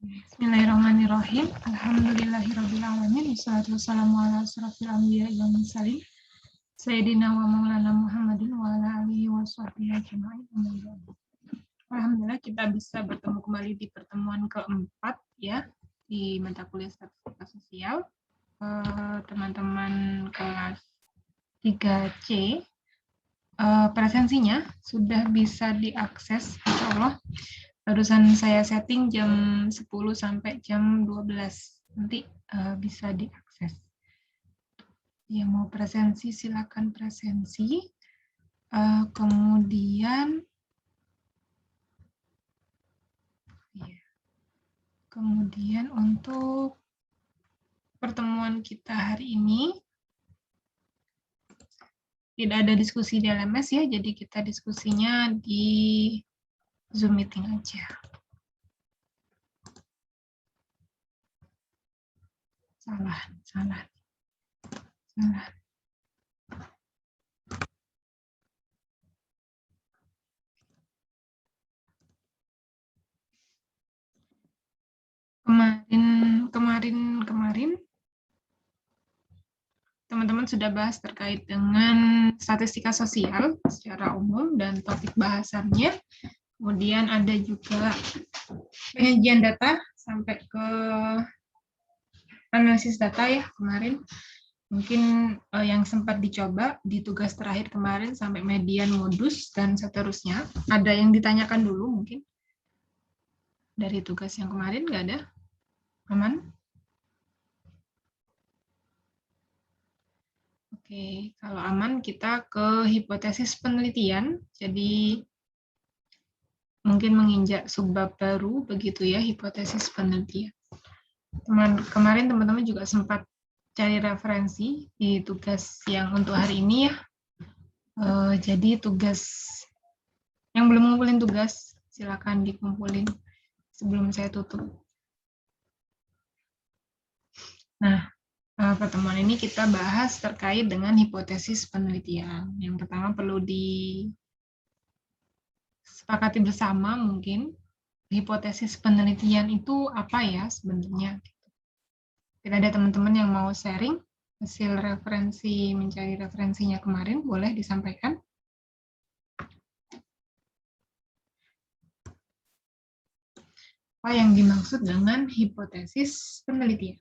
Bismillahirrahmanirrahim. Alhamdulillahirrabbilalamin. Wassalatu wassalamu ala asrofil anbiya'i wal mursalin. Sayyidina wa maulana Muhammadin wa ala alihi wa sahbihi ajma'in. Alhamdulillah kita bisa bertemu kembali di pertemuan keempat ya di mata kuliah statistika sosial. Teman-teman kelas 3C presensinya sudah bisa diakses insyaallah. Barusan saya setting jam 10 sampai jam 12. Nanti bisa diakses. Yang mau presensi silakan presensi. Kemudian untuk pertemuan kita hari ini tidak ada diskusi di LMS ya, jadi kita diskusinya di Zoom meeting aja. Salah. Kemarin teman-teman sudah bahas terkait dengan statistika sosial secara umum dan topik bahasannya. Kemudian ada juga penyajian data sampai ke analisis data ya kemarin. Mungkin yang sempat dicoba di tugas terakhir kemarin sampai median modus dan seterusnya. Ada yang ditanyakan dulu mungkin? Dari tugas yang kemarin nggak ada? Aman? Oke, kalau aman kita ke hipotesis penelitian. Jadi mungkin menginjak subbab baru begitu ya, hipotesis penelitian. Kemarin teman-teman juga sempat cari referensi di tugas yang untuk hari ini ya. Jadi tugas yang belum ngumpulin tugas silakan dikumpulin sebelum saya tutup. Nah, pertemuan ini kita bahas terkait dengan hipotesis penelitian. Yang pertama perlu disepakati bersama mungkin hipotesis penelitian itu apa ya sebenarnya. Tidak ada teman-teman yang mau sharing hasil referensi, mencari referensinya kemarin, boleh disampaikan. Apa yang dimaksud dengan hipotesis penelitian?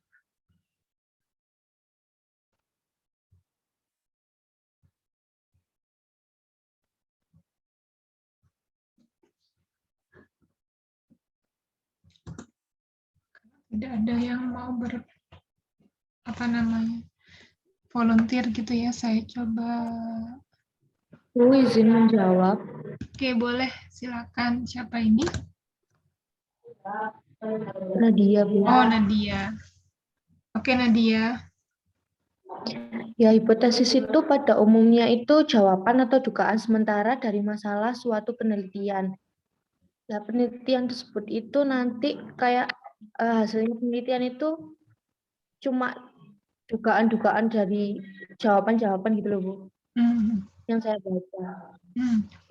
Tidak ada yang mau volunteer gitu ya, saya coba. Izin menjawab. Oke, boleh, silakan. Siapa ini? Nadia, Bu. Oh, Nadia. Oke, Nadia. Ya, hipotesis itu pada umumnya itu jawaban atau dugaan sementara dari masalah suatu penelitian. Ya, penelitian tersebut itu nanti kayak hasilnya penelitian itu cuma dugaan-dugaan dari jawaban-jawaban gitu loh, Bu. Yang saya baca.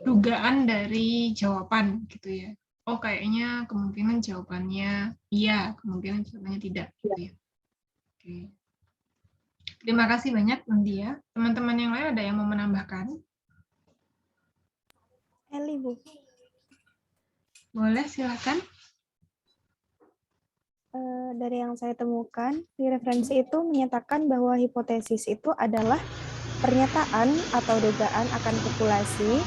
Dugaan dari jawaban gitu ya. Oh, kayaknya kemungkinan jawabannya iya, kemungkinan jawabannya tidak gitu ya. Oke. Terima kasih banyak, Nadia. Teman-teman yang lain ada yang mau menambahkan? Eli, Bu. Boleh, silakan. Dari yang saya temukan, di referensi itu menyatakan bahwa hipotesis itu adalah pernyataan atau dugaan akan populasi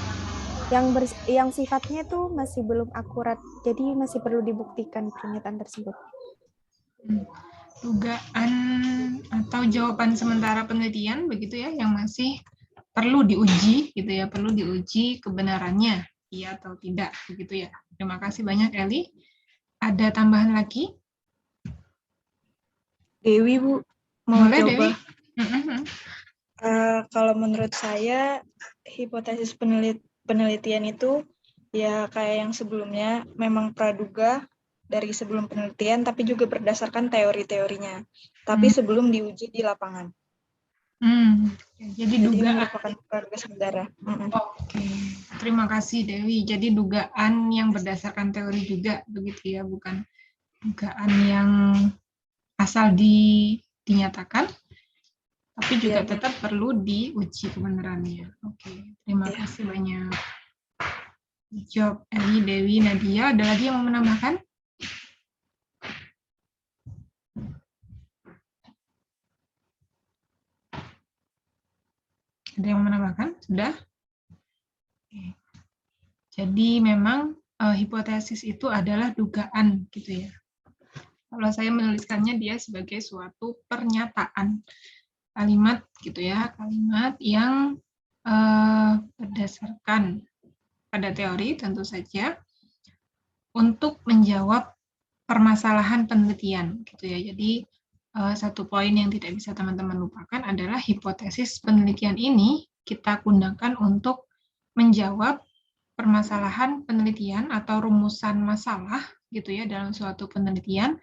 yang sifatnya itu masih belum akurat, jadi masih perlu dibuktikan pernyataan tersebut. Dugaan atau jawaban sementara penelitian begitu ya, yang masih perlu diuji gitu ya, perlu diuji kebenarannya, iya atau tidak begitu ya. Terima kasih banyak Eli. Ada tambahan lagi? Dewi, Bu, mau Boleh, coba. Dewi. Kalau menurut saya, hipotesis penelitian itu ya kayak yang sebelumnya, memang praduga dari sebelum penelitian, tapi juga berdasarkan teori-teorinya. Tapi sebelum diuji di lapangan. Jadi dugaan. Merupakan praduga sementara. Oke, terima kasih Dewi. Jadi dugaan yang berdasarkan teori juga, begitu ya, bukan dugaan yang asal dinyatakan, tapi juga Iya, Bu. tetap perlu diuji kebenarannya. Oke, terima Iya. kasih banyak. Job Eli, Dewi, Nadia, ada lagi yang mau menambahkan? Ada yang mau menambahkan? Sudah? Oke. Jadi memang hipotesis itu adalah dugaan, gitu ya. Kalau saya menuliskannya dia sebagai suatu pernyataan kalimat, gitu ya, kalimat yang berdasarkan pada teori tentu saja untuk menjawab permasalahan penelitian, gitu ya. Jadi satu poin yang tidak bisa teman-teman lupakan adalah hipotesis penelitian ini kita gunakan untuk menjawab permasalahan penelitian atau rumusan masalah gitu ya dalam suatu penelitian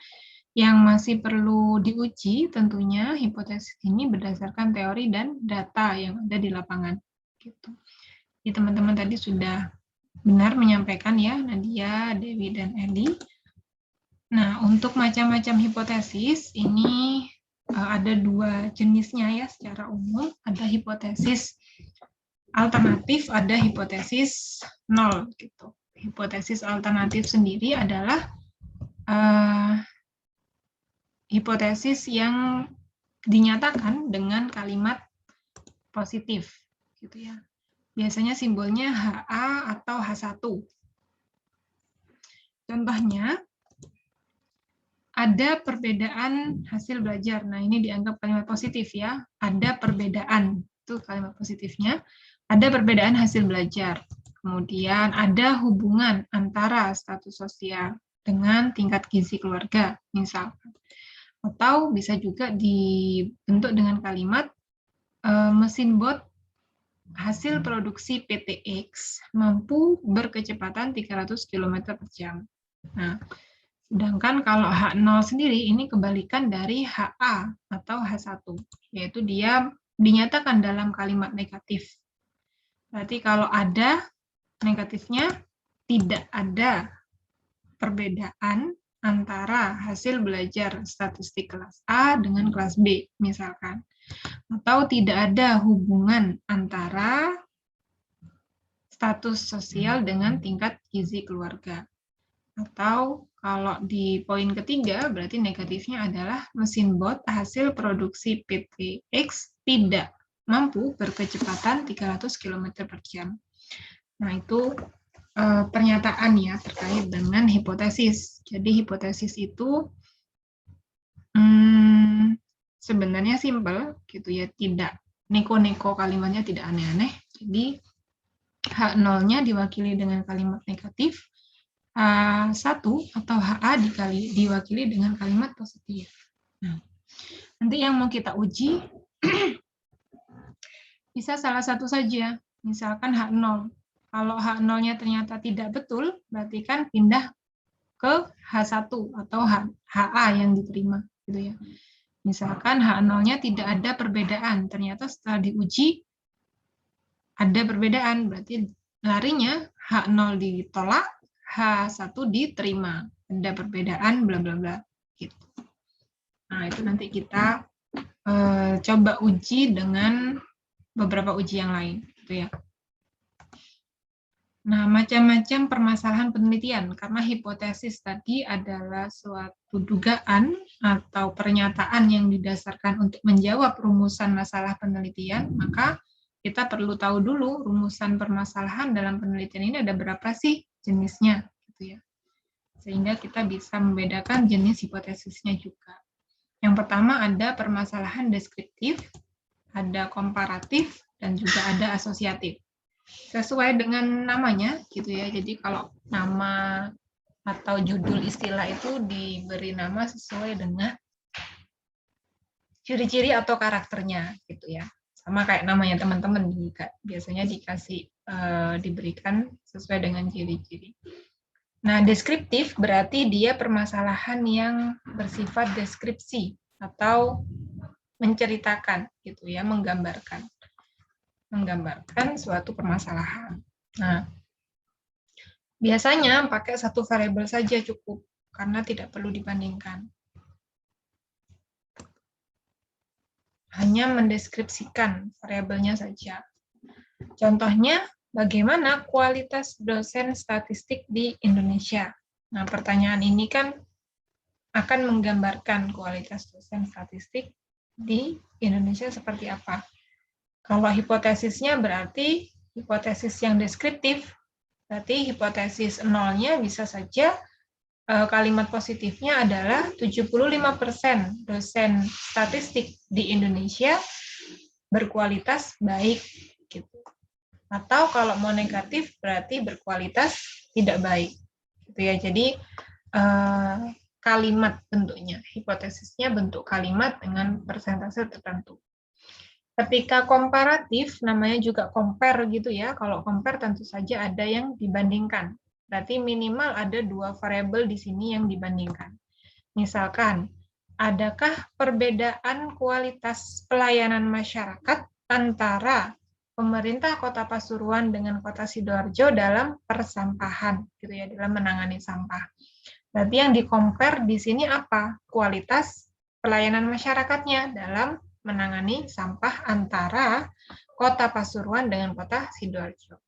yang masih perlu diuji. Tentunya hipotesis ini berdasarkan teori dan data yang ada di lapangan gitu. Jadi teman-teman tadi sudah benar menyampaikan ya, Nadia, Dewi, dan Eli. Nah, untuk macam-macam hipotesis ini ada dua jenisnya ya secara umum. Ada hipotesis alternatif, ada hipotesis nol gitu. Hipotesis alternatif sendiri adalah hipotesis yang dinyatakan dengan kalimat positif gitu ya. Biasanya simbolnya HA atau H1. Contohnya ada perbedaan hasil belajar. Nah, ini dianggap kalimat positif ya. Ada perbedaan, itu kalimat positifnya. Ada perbedaan hasil belajar. Kemudian ada hubungan antara status sosial dengan tingkat gizi keluarga, misalkan. Atau bisa juga dibentuk dengan kalimat mesin bot hasil produksi PTX mampu berkecepatan 300 km per jam. Nah, sedangkan kalau H0 sendiri ini kebalikan dari HA atau H1, yaitu dia dinyatakan dalam kalimat negatif. Berarti kalau ada negatifnya, tidak ada perbedaan antara hasil belajar statistik kelas A dengan kelas B, misalkan. Atau tidak ada hubungan antara status sosial dengan tingkat gizi keluarga. Atau kalau di poin ketiga, berarti negatifnya adalah mesin bot hasil produksi PTX tidak mampu berkecepatan 300 km per jam. Nah, itu pernyataan ya terkait dengan hipotesis. Jadi hipotesis itu sebenarnya simpel gitu ya, tidak neko-neko, kalimatnya tidak aneh-aneh. Jadi H0-nya diwakili dengan kalimat negatif, H1 atau HA diwakili dengan kalimat positif. Nah, nanti yang mau kita uji bisa salah satu saja, misalkan H0. Kalau H0-nya ternyata tidak betul, berarti kan pindah ke H1 atau HA yang diterima, gitu ya. Misalkan H0-nya tidak ada perbedaan, ternyata setelah diuji ada perbedaan, berarti larinya H0 ditolak, H1 diterima. Ada perbedaan, bla bla bla. Gitu. Nah, itu nanti kita coba uji dengan beberapa uji yang lain, gitu ya. Nah, macam-macam permasalahan penelitian, karena hipotesis tadi adalah suatu dugaan atau pernyataan yang didasarkan untuk menjawab rumusan masalah penelitian, maka kita perlu tahu dulu rumusan permasalahan dalam penelitian ini ada berapa sih jenisnya, gitu ya. Sehingga kita bisa membedakan jenis hipotesisnya juga. Yang pertama ada permasalahan deskriptif, ada komparatif, dan juga ada asosiatif. Sesuai dengan namanya gitu ya. Jadi kalau nama atau judul istilah itu diberi nama sesuai dengan ciri-ciri atau karakternya gitu ya. Sama kayak namanya teman-teman biasanya diberikan sesuai dengan ciri-ciri. Nah, deskriptif berarti dia permasalahan yang bersifat deskripsi atau menceritakan gitu ya, menggambarkan suatu permasalahan. Nah, biasanya pakai satu variabel saja cukup. karena tidak perlu dibandingkan. Hanya mendeskripsikan variabelnya saja. Contohnya, bagaimana kualitas dosen statistik di Indonesia? Nah, pertanyaan ini kan akan menggambarkan kualitas dosen statistik di Indonesia seperti apa. Kalau hipotesisnya berarti hipotesis yang deskriptif, berarti hipotesis nolnya bisa saja kalimat positifnya adalah 75% dosen statistik di Indonesia berkualitas baik gitu. Atau kalau mau negatif berarti berkualitas tidak baik gitu ya. Jadi kalimat bentuknya, hipotesisnya bentuk kalimat dengan persentase tertentu. Ketika komparatif namanya juga compare gitu ya. Kalau compare tentu saja ada yang dibandingkan. Berarti minimal ada 2 variabel di sini yang dibandingkan. Misalkan, adakah perbedaan kualitas pelayanan masyarakat antara pemerintah Kota Pasuruan dengan Kota Sidoarjo dalam persampahan, gitu ya, dalam menangani sampah. Berarti yang di-compare di sini apa? Kualitas pelayanan masyarakatnya dalam menangani sampah antara Kota Pasuruan dengan Kota Sidoarjo.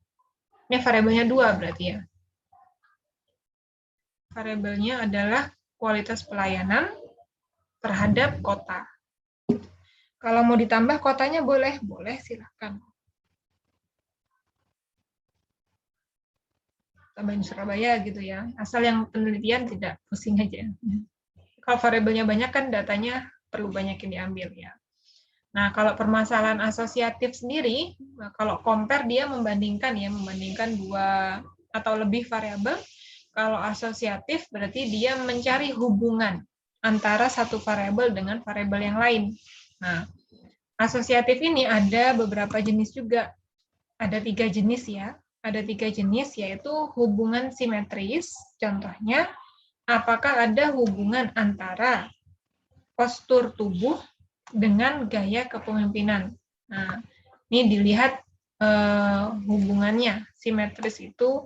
Ini variabelnya 2 berarti ya. Variabelnya adalah kualitas pelayanan terhadap kota. Kalau mau ditambah kotanya boleh silahkan. Tambahin Surabaya gitu ya. Asal yang penelitian tidak pusing aja. Kalau variabelnya banyak kan datanya perlu banyak yang diambil ya. Nah, kalau permasalahan asosiatif sendiri, kalau compare dia membandingkan 2 atau lebih variabel. Kalau asosiatif berarti dia mencari hubungan antara satu variabel dengan variabel yang lain. Nah, asosiatif ini ada beberapa jenis juga. Ada 3 jenis ya. Ada 3 jenis yaitu hubungan simetris. Contohnya, apakah ada hubungan antara postur tubuh dengan gaya kepemimpinan. Nah, ini dilihat hubungannya. Simetris itu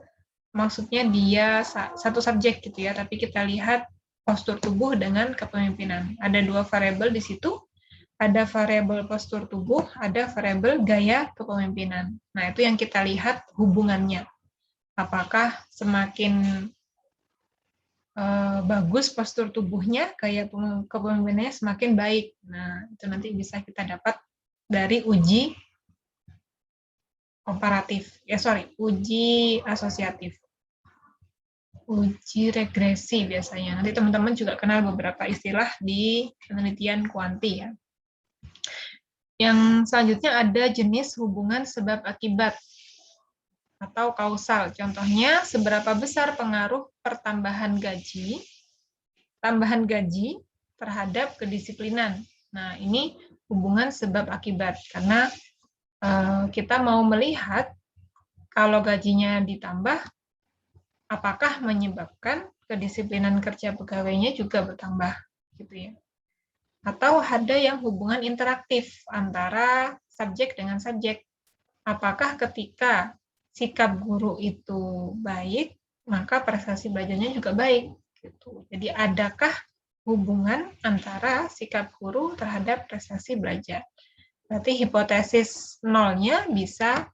maksudnya dia satu subjek gitu ya, tapi kita lihat postur tubuh dengan kepemimpinan. Ada 2 variabel di situ, ada variabel postur tubuh, ada variabel gaya kepemimpinan. Nah, itu yang kita lihat hubungannya. Apakah semakin bagus postur tubuhnya, gaya kepemimpinannya semakin baik. Nah, itu nanti bisa kita dapat dari uji komparatif. Uji asosiatif. Uji regresi biasanya. Nanti teman-teman juga kenal beberapa istilah di penelitian kuanti ya. Yang selanjutnya ada jenis hubungan sebab akibat atau kausal. Contohnya, seberapa besar pengaruh tambahan gaji terhadap kedisiplinan. Nah, ini hubungan sebab akibat karena kita mau melihat kalau gajinya ditambah, apakah menyebabkan kedisiplinan kerja pegawainya juga bertambah, gitu ya. Atau ada yang hubungan interaktif antara subjek dengan subjek. Apakah ketika sikap guru itu baik, maka prestasi belajarnya juga baik. Gitu. Jadi adakah hubungan antara sikap guru terhadap prestasi belajar? Berarti hipotesis nolnya bisa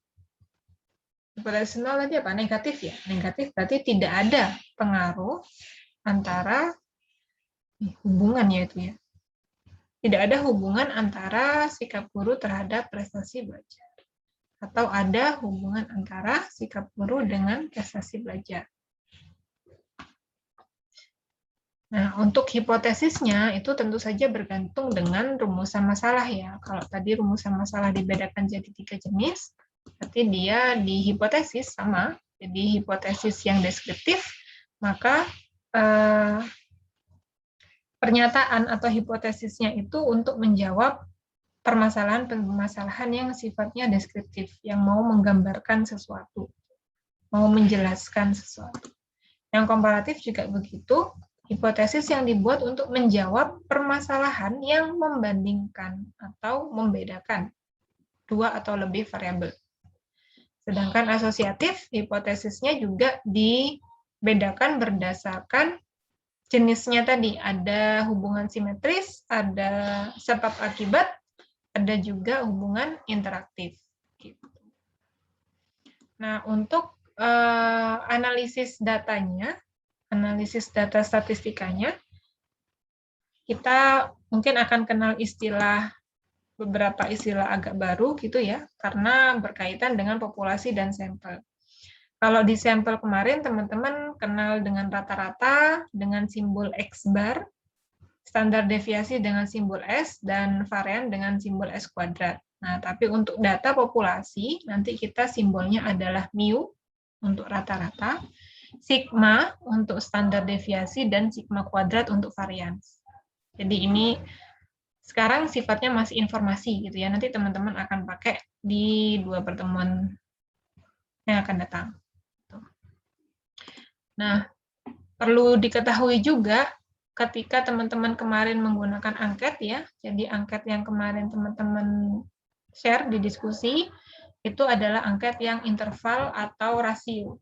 hipotesis nol tadi apa? Negatif ya. Negatif berarti tidak ada pengaruh antara hubungannya itu ya. Tidak ada hubungan antara sikap guru terhadap prestasi belajar. Atau ada hubungan antara sikap guru dengan prestasi belajar. Nah, untuk hipotesisnya itu tentu saja bergantung dengan rumusan masalah ya. Kalau tadi rumusan masalah dibedakan jadi 3 jenis, berarti dia di hipotesis sama. Jadi hipotesis yang deskriptif, maka pernyataan atau hipotesisnya itu untuk menjawab permasalahan yang sifatnya deskriptif, yang mau menggambarkan sesuatu, mau menjelaskan sesuatu. Yang komparatif juga begitu, hipotesis yang dibuat untuk menjawab permasalahan yang membandingkan atau membedakan 2 atau lebih variabel. Sedangkan asosiatif, hipotesisnya juga dibedakan berdasarkan jenisnya tadi ada hubungan simetris, ada sebab akibat, ada juga hubungan interaktif. Gitu. Nah, untuk analisis datanya, analisis data statistikanya, kita mungkin akan kenal beberapa istilah agak baru gitu ya, karena berkaitan dengan populasi dan sampel. Kalau di sampel kemarin, teman-teman kenal dengan rata-rata, dengan simbol X bar, standar deviasi dengan simbol S, dan varian dengan simbol S kuadrat. Nah, tapi untuk data populasi, nanti kita simbolnya adalah mu untuk rata-rata, sigma untuk standar deviasi, dan sigma kuadrat untuk varian. Jadi ini sekarang sifatnya masih informasi gitu ya, nanti teman-teman akan pakai di 2 pertemuan yang akan datang. Nah, perlu diketahui juga ketika teman-teman kemarin menggunakan angket ya, jadi angket yang kemarin teman-teman share di diskusi, itu adalah angket yang interval atau rasio.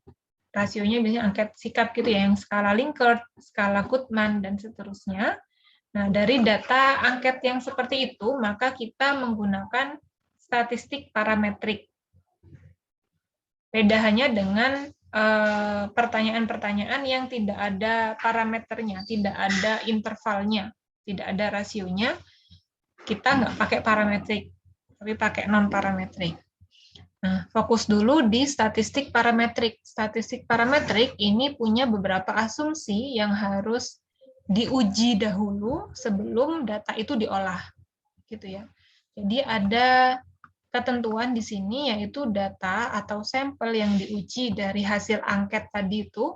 Rasionya biasanya angket sikap gitu ya, yang skala Likert, skala Guttman, dan seterusnya. Nah, dari data angket yang seperti itu, maka kita menggunakan statistik parametrik. Beda hanya dengan pertanyaan-pertanyaan yang tidak ada parameternya, tidak ada intervalnya, tidak ada rasionya, kita nggak pakai parametrik, tapi pakai non-parametrik. Nah, fokus dulu di statistik parametrik. Statistik parametrik ini punya beberapa asumsi yang harus diuji dahulu sebelum data itu diolah, gitu ya. Jadi ada ketentuan di sini yaitu data atau sampel yang diuji dari hasil angket tadi itu,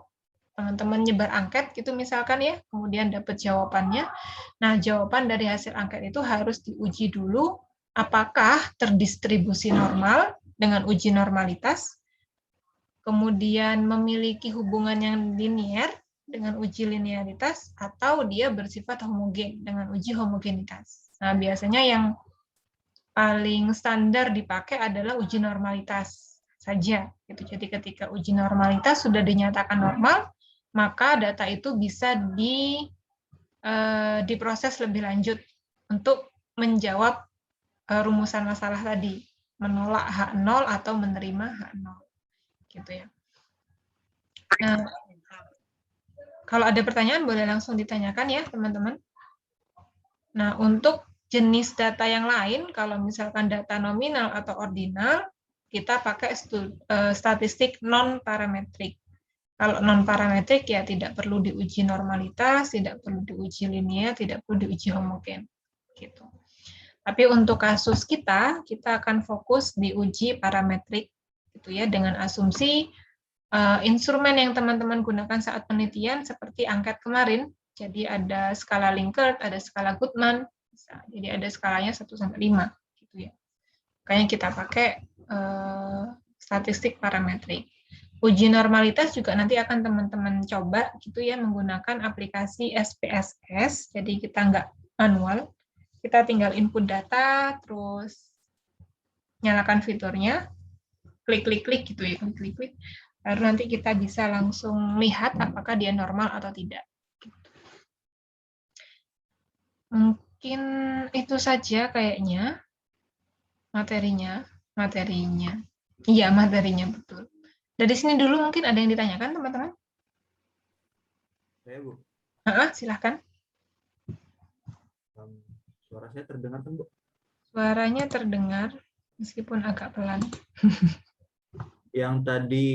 teman-teman nyebar angket gitu misalkan ya, kemudian dapat jawabannya. Nah, jawaban dari hasil angket itu harus diuji dulu apakah terdistribusi normal dengan uji normalitas, kemudian memiliki hubungan yang linier dengan uji linearitas, atau dia bersifat homogen dengan uji homogenitas. Nah, biasanya yang paling standar dipakai adalah uji normalitas saja. Gitu. Jadi ketika uji normalitas sudah dinyatakan normal, maka data itu bisa diproses lebih lanjut untuk menjawab rumusan masalah tadi, menolak H0 atau menerima H0. Gitu ya. Nah, kalau ada pertanyaan boleh langsung ditanyakan ya, teman-teman. Nah, untuk jenis data yang lain, kalau misalkan data nominal atau ordinal, kita pakai statistik non-parametrik. Kalau non-parametrik ya tidak perlu diuji normalitas, tidak perlu diuji linear, tidak perlu diuji homogen. Gitu. Tapi untuk kasus kita akan fokus di uji parametrik, gitu ya, dengan asumsi instrumen yang teman-teman gunakan saat penelitian seperti angket kemarin. Jadi ada skala Likert, ada skala Guttman, jadi ada skalanya 1-5 gitu ya. Makanya kita pakai statistik parametrik. Uji normalitas juga nanti akan teman-teman coba gitu ya menggunakan aplikasi SPSS. Jadi kita nggak manual, kita tinggal input data, terus nyalakan fiturnya, klik gitu ya, klik. Lalu nanti kita bisa langsung lihat apakah dia normal atau tidak. Mungkin itu saja kayaknya materinya. Iya, materinya betul. Dari sini dulu mungkin ada yang ditanyakan, teman-teman? Saya, Bu. Silahkan. Suara saya terdengar kan, Bu? Suaranya terdengar, meskipun agak pelan. Yang tadi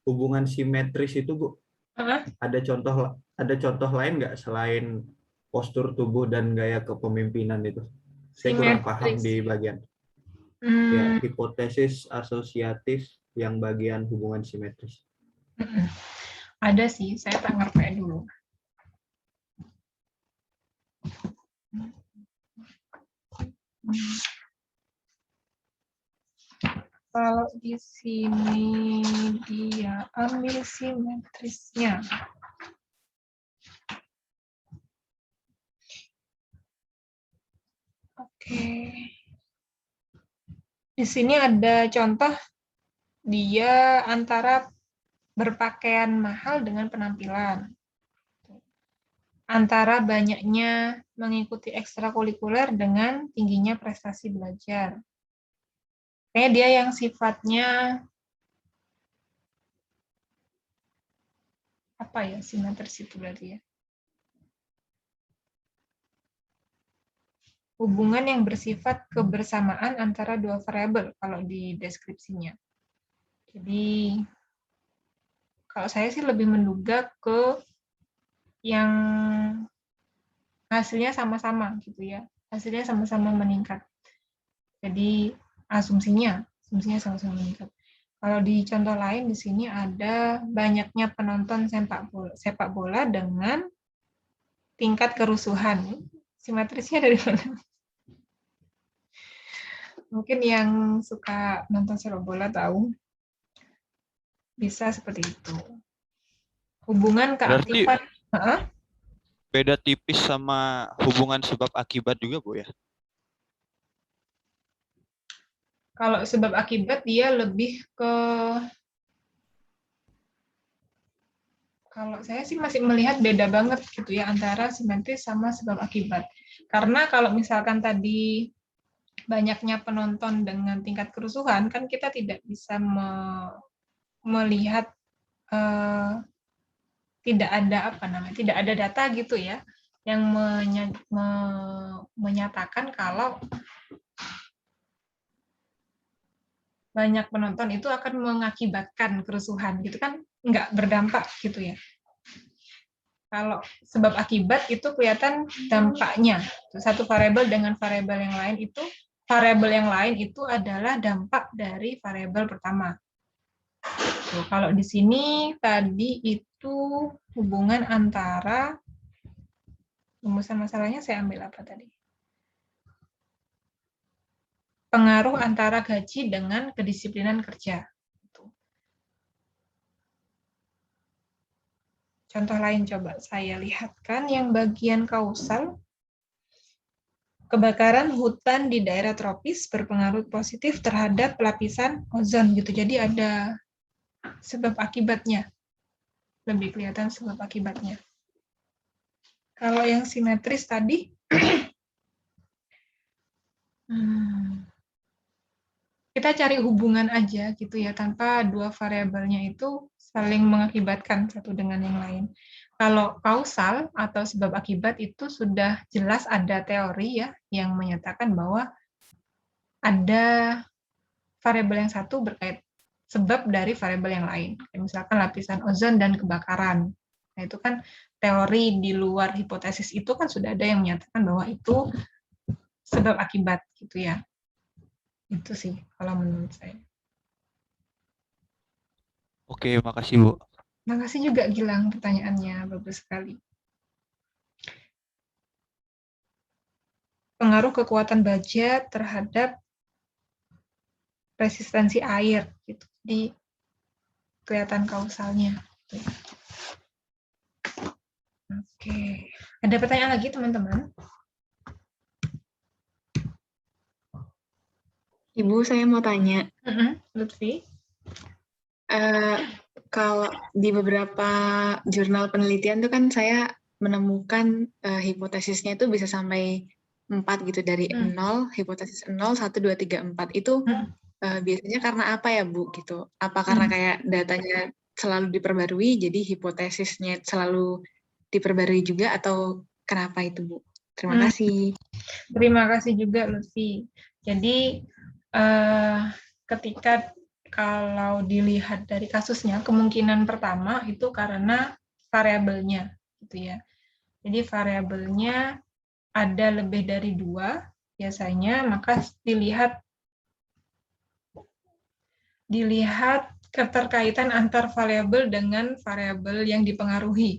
hubungan simetris itu, Bu, ada contoh lain nggak selain postur tubuh dan gaya kepemimpinan itu? Saya kurang paham di bagian ya, hipotesis asosiatif yang bagian hubungan simetris. Ada sih, saya tak ngerti dulu. Kalau di sini dia ambil simetrisnya. Oke. Di sini ada contoh dia antara berpakaian mahal dengan penampilan. antara banyaknya mengikuti ekstrakurikuler dengan tingginya prestasi belajar. Kayaknya dia yang sifatnya apa ya, simetris itu berarti ya. Hubungan yang bersifat kebersamaan antara dua variabel kalau di deskripsinya. Jadi kalau saya sih lebih menduga ke yang hasilnya sama-sama gitu ya. Hasilnya sama-sama meningkat. Jadi asumsinya sama-sama meningkat. Kalau di contoh lain di sini ada banyaknya penonton sepak bola dengan tingkat kerusuhan. Simetrisnya dari mana? Mungkin yang suka nonton sepak bola tahu. Bisa seperti itu. Hubungan keaktifan. Beda tipis sama hubungan sebab akibat juga, Bu ya? Kalau sebab akibat dia lebih ke, kalau saya sih masih melihat beda banget gitu ya antara simetris sama sebab akibat. Karena kalau misalkan tadi banyaknya penonton dengan tingkat kerusuhan, kan kita tidak bisa melihat tidak ada data gitu ya yang menyatakan kalau banyak penonton itu akan mengakibatkan kerusuhan gitu kan, nggak berdampak gitu ya. Kalau sebab akibat itu kelihatan dampaknya. Satu variabel dengan variabel yang lain itu adalah dampak dari variabel pertama. Tuh, kalau di sini tadi itu hubungan antara, rumusan masalahnya saya ambil apa tadi? Pengaruh antara gaji dengan kedisiplinan kerja. Contoh lain coba saya lihatkan yang bagian kausal. Kebakaran hutan di daerah tropis berpengaruh positif terhadap lapisan ozon gitu. Jadi ada sebab akibatnya. Lebih kelihatan sebab akibatnya. Kalau yang simetris tadi kita cari hubungan aja gitu ya, tanpa dua variabelnya itu saling mengakibatkan satu dengan yang lain. Kalau kausal atau sebab akibat itu sudah jelas ada teori ya yang menyatakan bahwa ada variabel yang satu berkait sebab dari variabel yang lain. Misalkan lapisan ozon dan kebakaran. Nah, itu kan teori di luar hipotesis itu kan sudah ada yang menyatakan bahwa itu sebab akibat gitu ya. Itu sih kalau menurut saya. Oke, makasih Bu. Makasih juga Gilang, pertanyaannya bagus sekali. Pengaruh kekuatan baja terhadap resistensi air gitu. Di kelihatan kausalnya. Oke. Ada pertanyaan lagi teman-teman? Ibu, saya mau tanya. Lutfi? Kalau di beberapa jurnal penelitian itu kan saya menemukan hipotesisnya itu bisa sampai 4 gitu, dari 0, hipotesis 0, 1, 2, 3, 4. Itu biasanya karena apa ya Bu? Gitu. Apa karena kayak datanya selalu diperbarui, jadi hipotesisnya selalu diperbarui juga, atau kenapa itu Bu? Terima kasih. Terima kasih juga Lutfi. Jadi ketika kalau dilihat dari kasusnya, kemungkinan pertama itu karena variabelnya, gitu ya. Jadi variabelnya ada lebih dari 2 biasanya, maka dilihat keterkaitan antar variabel dengan variabel yang dipengaruhi,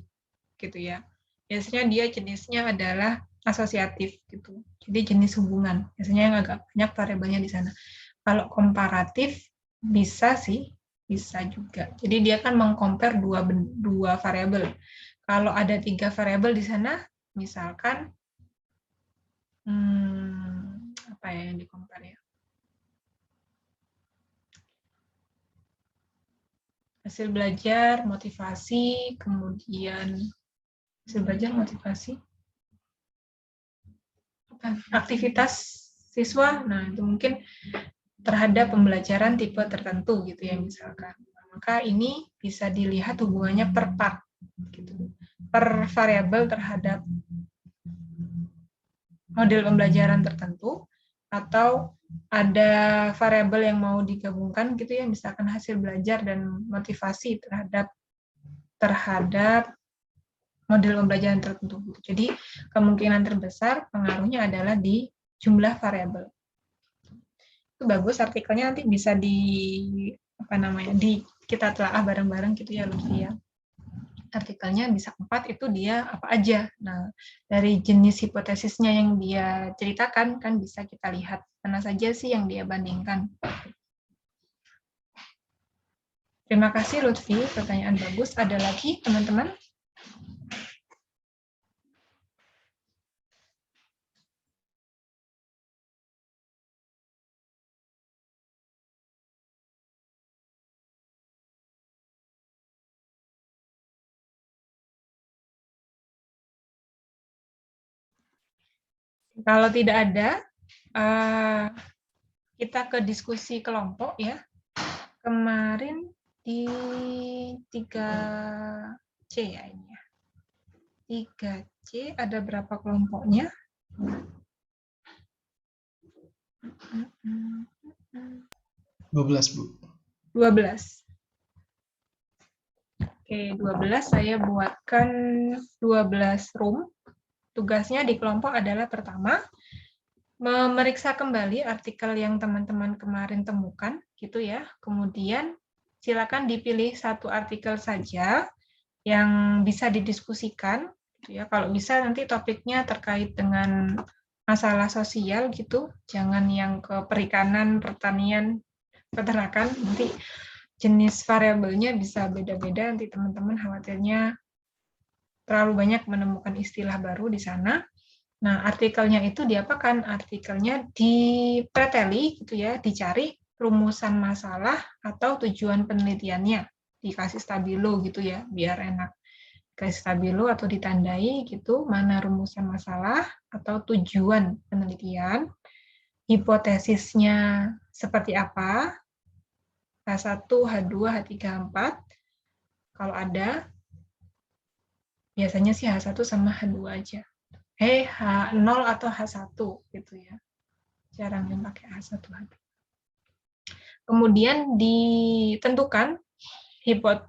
gitu ya. Biasanya dia jenisnya adalah asosiatif, gitu. Jadi jenis hubungan, biasanya yang agak banyak variabelnya di sana. Kalau komparatif bisa sih, bisa juga. Jadi dia kan mengcompare dua variabel. Kalau ada 3 variabel di sana, misalkan apa ya yang di-compare ya? Hasil belajar, motivasi, kemudian Hasil belajar motivasi. Aktivitas siswa, nah itu mungkin terhadap pembelajaran tipe tertentu gitu ya misalkan. Maka ini bisa dilihat hubungannya per part, gitu. Per variabel terhadap model pembelajaran tertentu, atau ada variabel yang mau digabungkan gitu ya, misalkan hasil belajar dan motivasi terhadap model pembelajaran tertentu. Jadi kemungkinan terbesar pengaruhnya adalah di jumlah variabel. Itu bagus artikelnya, nanti bisa kita telah bareng-bareng gitu ya Lutfi ya. Artikelnya bisa 4 itu dia apa aja. Nah, dari jenis hipotesisnya yang dia ceritakan kan bisa kita lihat mana saja sih yang dia bandingkan. Terima kasih Lutfi, pertanyaan bagus. Ada lagi teman-teman? Kalau tidak ada, kita ke diskusi kelompok ya. Kemarin di 3C ya ini ya. 3C ada berapa kelompoknya? 12, Bu. 12. Oke, 12 saya buatkan 12 room. Tugasnya di kelompok adalah pertama, memeriksa kembali artikel yang teman-teman kemarin temukan, gitu ya. Kemudian silakan dipilih satu artikel saja yang bisa didiskusikan, gitu ya. Kalau bisa nanti topiknya terkait dengan masalah sosial gitu, jangan yang ke perikanan, pertanian, peternakan, nanti jenis variabelnya bisa beda-beda, nanti teman-teman khawatirnya terlalu banyak menemukan istilah baru di sana. Nah, artikelnya itu diapakan? Artikelnya dipreteli gitu ya, dicari rumusan masalah atau tujuan penelitiannya. Dikasih stabilo gitu ya, biar enak. Dikasih stabilo atau ditandai gitu, mana rumusan masalah atau tujuan penelitian, hipotesisnya seperti apa, H1, H2, H3, H4. Kalau ada, biasanya sih H1 sama H2 aja. H0 atau H1 gitu ya. Jarang yang pakai H1, H2. Kemudian ditentukan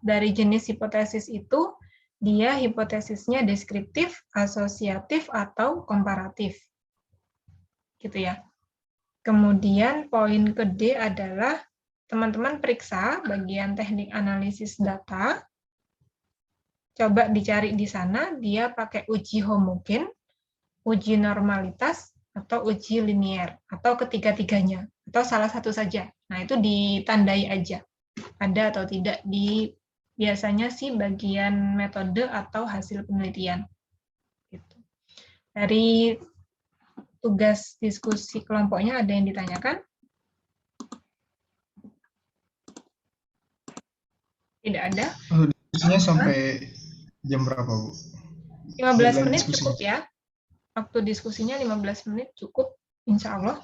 dari jenis hipotesis itu, dia hipotesisnya deskriptif, asosiatif, atau komparatif. Gitu ya. Kemudian poin ke D adalah teman-teman periksa bagian teknik analisis data. Coba dicari di sana, dia pakai uji homogen, uji normalitas, atau uji linier, atau ketiga-tiganya, atau salah satu saja. Nah, itu ditandai aja, ada atau tidak di biasanya sih bagian metode atau hasil penelitian. Gitu. Dari tugas diskusi kelompoknya ada yang ditanyakan? Tidak ada? Diskusinya sampai jam berapa, Bu? 15 menit cukup ya. Waktu diskusinya 15 menit cukup, insya Allah.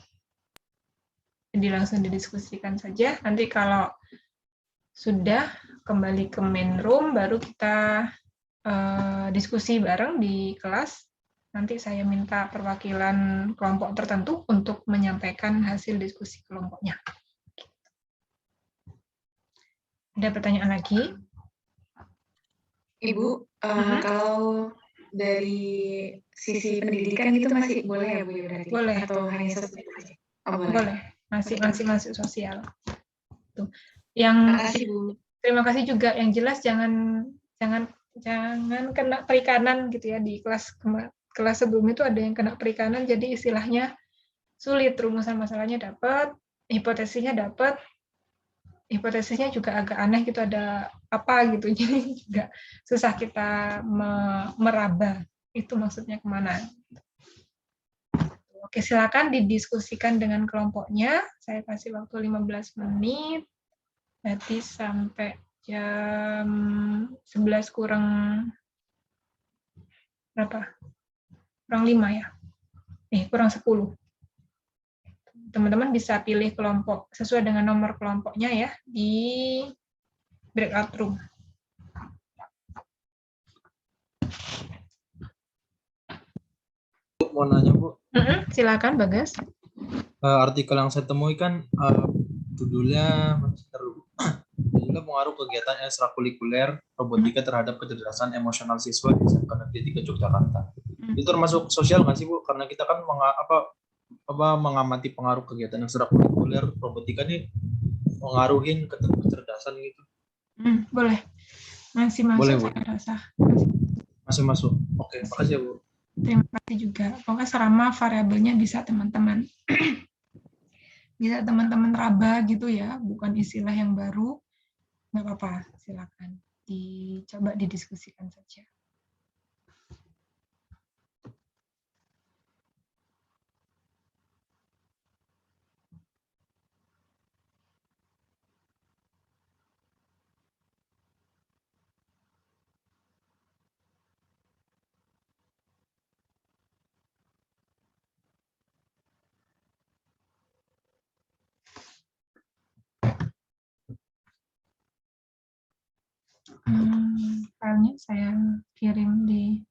Jadi langsung didiskusikan saja. Nanti kalau sudah kembali ke main room, baru kita diskusi bareng di kelas. Nanti saya minta perwakilan kelompok tertentu untuk menyampaikan hasil diskusi kelompoknya. Ada pertanyaan lagi? Ibu, kalau dari sisi pendidikan itu masih boleh ya, Bu, ya berarti? Boleh. Atau hanya sosial saja? Oh, boleh. Masih masuk sosial. Tuh. Yang terima kasih juga. Yang jelas jangan kena perikanan gitu ya. Di kelas sebelum itu ada yang kena perikanan, jadi istilahnya sulit, rumusan masalahnya dapat, hipotesisnya dapat, hipotesisnya juga agak aneh gitu, ada apa gitu, jadi juga susah kita meraba itu maksudnya kemana. Oke, silakan didiskusikan dengan kelompoknya. Saya kasih waktu 15 menit, berarti sampai jam 11 kurang berapa? Kurang 5 ya? Kurang 10. Teman-teman bisa pilih kelompok sesuai dengan nomor kelompoknya ya di breakout room. Mau nanya Bu, Silakan Bagas. artikel yang saya temui kan judulnya judulnya pengaruh kegiatan ekstrakurikuler robotika terhadap kecerdasan emosional siswa di SMK Negeri 3 Yogyakarta. Itu termasuk sosial nggak sih Bu? Karena kita kan mengamati pengaruh kegiatan ekstrakurikuler robotika nih mengaruhin kecerdasan gitu. Boleh. Masih masuk Boleh, Bu. saya rasa. Masih masuk. Oke, makasih ya Bu. Terima kasih juga. Pokoknya selama variabelnya bisa teman-teman raba gitu ya, bukan istilah yang baru, nggak apa-apa, silakan dicoba didiskusikan saja. Filenya saya kirim di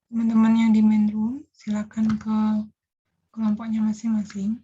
Teman-teman yang di main room, silakan ke kelompoknya masing-masing.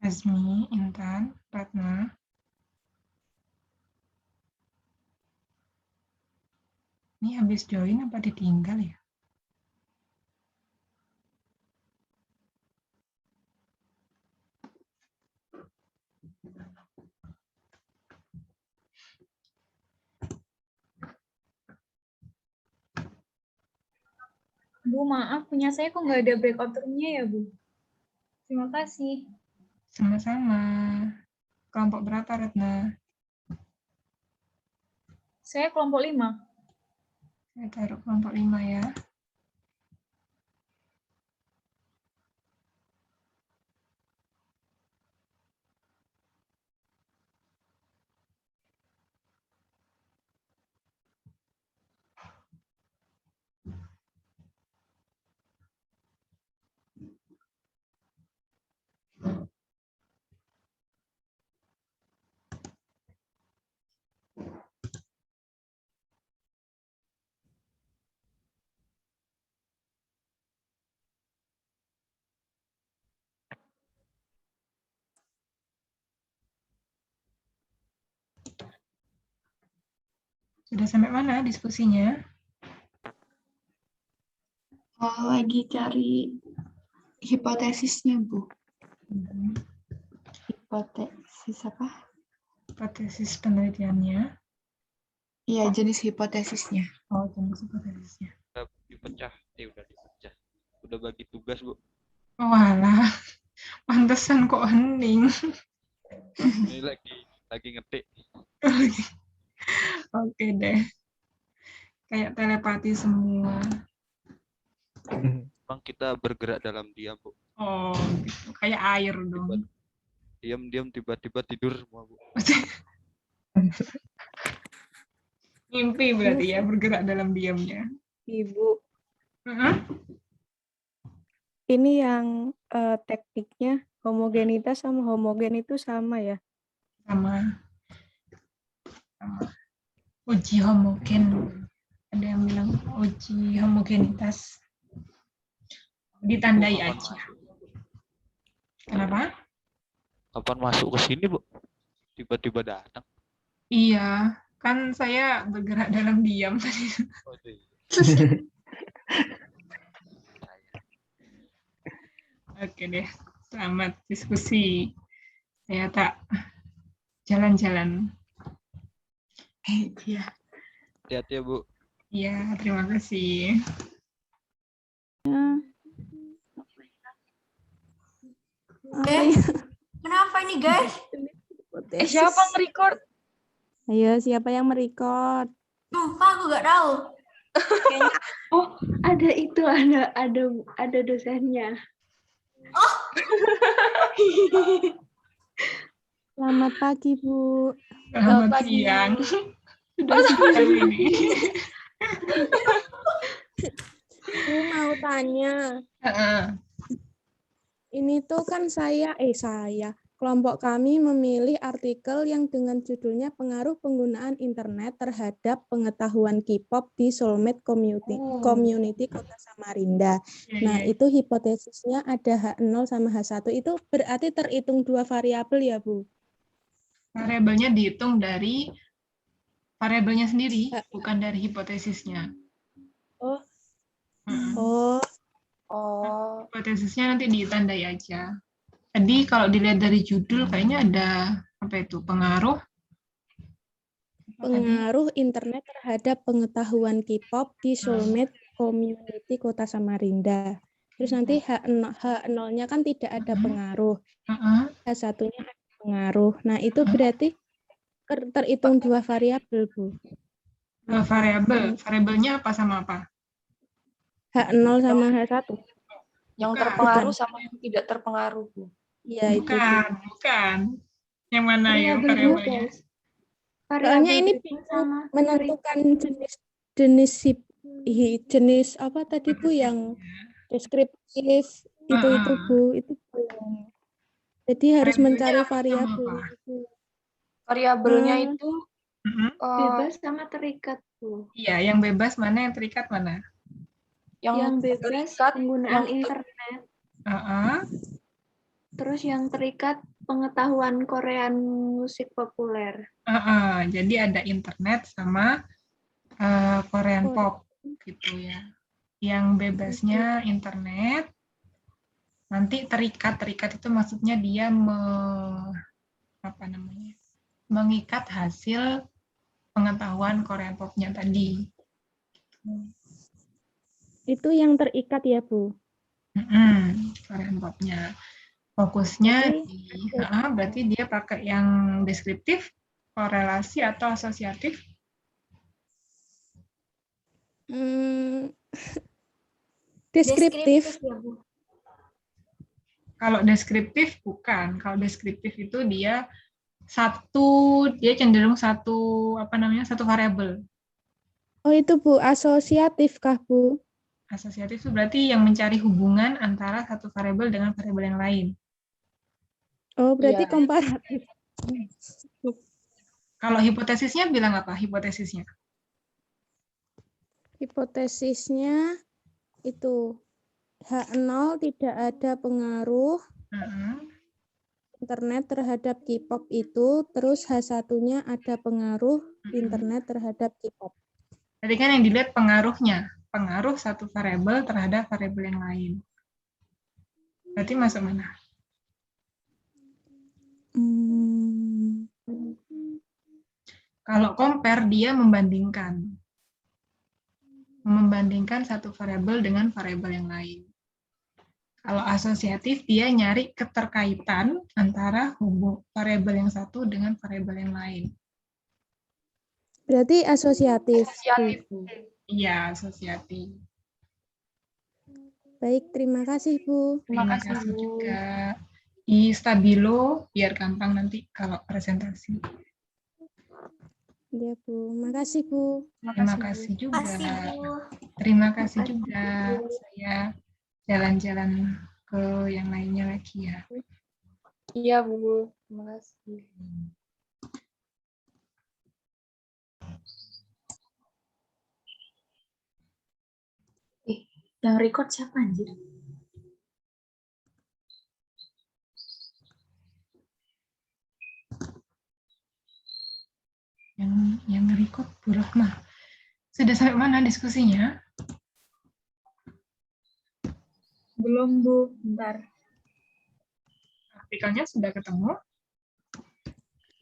Azmi, Intan, Ratna. Ini habis join apa ditinggal ya? Bu, maaf, punya saya kok nggak ada breakout room-nya ya, Bu? Terima kasih. Sama-sama. Kelompok berapa, Ratna? Saya kelompok 5. Saya taruh kelompok 5 ya. Sudah sampai mana diskusinya? Lagi cari hipotesisnya, Bu. Hipotesis apa? Hipotesis penelitiannya. Iya, jenis hipotesisnya. Oh, jenis hipotesisnya. Udah dipecah. Udah dipecah. Udah bagi tugas, Bu. Oh, alah. Pantesan kok hening. Ini lagi ngetik. Oke deh. Kayak telepati semua. Bang, kita bergerak dalam diam, Bu. Oh, gitu. Kayak air dong. Diam-diam tiba-tiba tidur semua, Bu. Mimpi berarti ya, bergerak dalam diamnya. Ibu. Ini yang tekniknya homogenitas sama homogen itu sama ya? Sama. Uji homogen. Ada yang bilang uji homogenitas. Ditandai aja. Kenapa? Kapan masuk ke sini, Bu? Tiba-tiba datang. Iya, kan saya bergerak dalam diam tadi. Oh, iya. Oke deh, selamat diskusi. Saya tak jalan-jalan. Iya. Hati-hati ya, Bu. Iya, terima kasih. Kenapa ini, guys? Siapa nge-record? Ayo, siapa yang merecord? Sumpah, aku nggak tahu. Oh, ada itu, ada dosennya. Oh. Selamat pagi, Bu. Selamat siang. Sudah siang ini. Bu mau tanya. Ini tuh kan kelompok kami memilih artikel yang dengan judulnya Pengaruh Penggunaan Internet Terhadap Pengetahuan K-pop di Soulmate Community Kota Samarinda. Nah, itu hipotesisnya ada H0 sama H1. Itu berarti terhitung 2 variabel ya, Bu? Variabelnya dihitung dari variabelnya sendiri, bukan dari hipotesisnya. Hipotesisnya nanti ditandai aja. Tadi kalau dilihat dari judul kayaknya ada apa itu? Pengaruh internet terhadap pengetahuan K-pop di Soulmate Community Kota Samarinda. Terus nanti H0-nya kan tidak ada pengaruh. H1-nya ada pengaruh. Nah, itu berarti terhitung 2 variabel, Bu. 2 variabel. Variabelnya apa sama apa? H0 sama H1. Yang terpengaruh sama yang tidak terpengaruh, Bu. Iya, itu. Bukan. Yang mana ya variabelnya? Soalnya ini menentukan jenis apa tadi, Bu, yang deskriptif itu Bu, itu belum. Jadi harus mencari variabel. Variabelnya itu bebas sama terikat, Bu. Iya, yang bebas mana, yang terikat mana? Yang bebas penggunaan internet. Terus yang terikat pengetahuan Korean musik populer. Jadi ada internet sama Korean pop gitu ya. Yang bebasnya internet, nanti terikat itu maksudnya dia mengikat hasil pengetahuan Korean popnya tadi. Itu yang terikat ya, Bu? Korean popnya. Fokusnya berarti dia pakai yang deskriptif, korelasi atau asosiatif? Deskriptif. Ya, Bu. Kalau deskriptif bukan. Kalau deskriptif itu dia cenderung satu variabel. Oh, itu Bu, asosiatif kah, Bu? Asosiatif itu berarti yang mencari hubungan antara satu variabel dengan variabel yang lain. Oh, berarti komparatif. Kalau hipotesisnya bilang apa? Hipotesisnya itu H0 tidak ada pengaruh internet terhadap K-pop itu, terus H1-nya ada pengaruh internet terhadap K-pop. Jadi kan yang dilihat pengaruhnya, pengaruh satu variabel terhadap variabel yang lain. Berarti masuk mana? Kalau compare dia membandingkan satu variabel dengan variabel yang lain. Kalau asosiatif dia nyari keterkaitan antara variabel yang satu dengan variabel yang lain. Berarti asosiatif. Iya, asosiatif. Baik, terima kasih, Bu. Terima kasih juga. Di Stabilo, biar gampang nanti kalau presentasi. Iya, Bu. Makasih, Bu. Terima kasih juga. Terima kasih juga. Saya jalan-jalan ke yang lainnya lagi ya. Iya, Bu. Terima kasih. Yang record siapa anjir? Yang record Bu Rahma. Sudah sampai mana diskusinya? Belum, Bu. Bentar. Artikelnya sudah ketemu?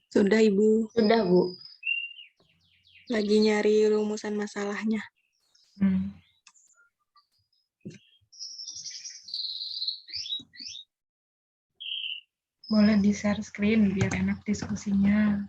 Sudah, Ibu. Sudah, Bu. Lagi nyari rumusan masalahnya. Boleh di-share screen biar enak diskusinya.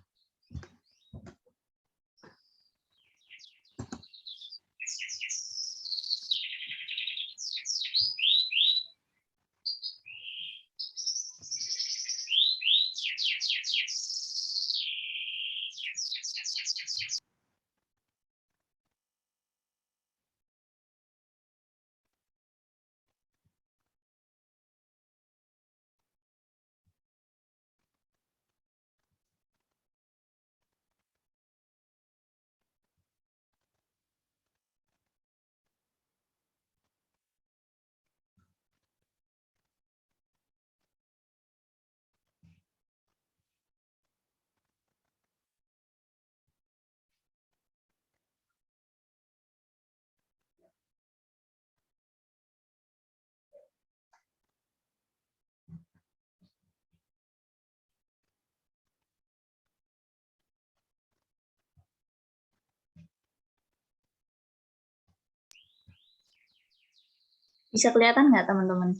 Bisa kelihatan nggak, teman-teman?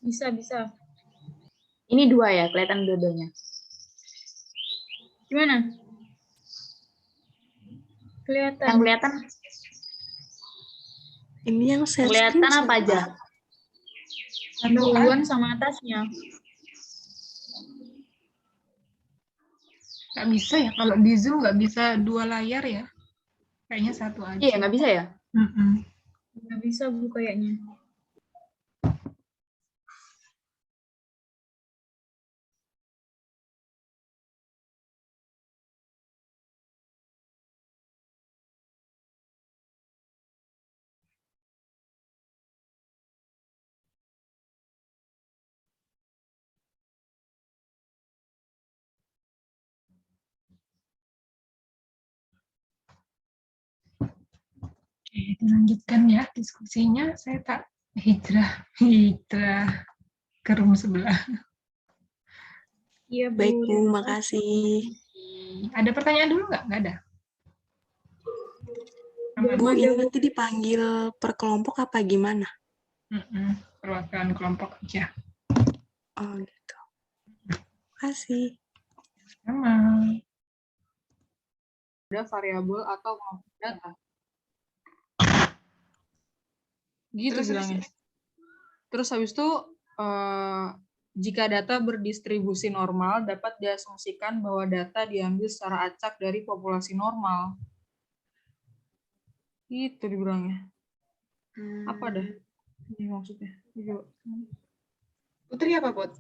Bisa. Ini 2 ya, kelihatan dua-duanya. Gimana? Kelihatan. Yang kelihatan? Ini yang share Kelihatan screen apa aja? Duluan sama atasnya. Nggak bisa ya, kalau di Zoom nggak bisa 2 layar ya? Kayaknya satu aja. Iya, nggak bisa ya? Nggak bisa, Bu, kayaknya. dilanjutkan ya diskusinya. Saya tak hijrah ke room sebelah. Iya, Bu. Baik, Bu. Makasih. Ada pertanyaan dulu nggak? Nggak ada? Bu, ini nanti dipanggil per kelompok apa gimana? Perwakilan kelompok aja. Oh, gitu. Makasih. Sama. Ada variabel atau data. Gitu bilangnya. Terus habis itu jika data berdistribusi normal dapat diasumsikan bahwa data diambil secara acak dari populasi normal. Itu dibilangnya. Apa dah? Ini maksudnya. Putri apa, Put?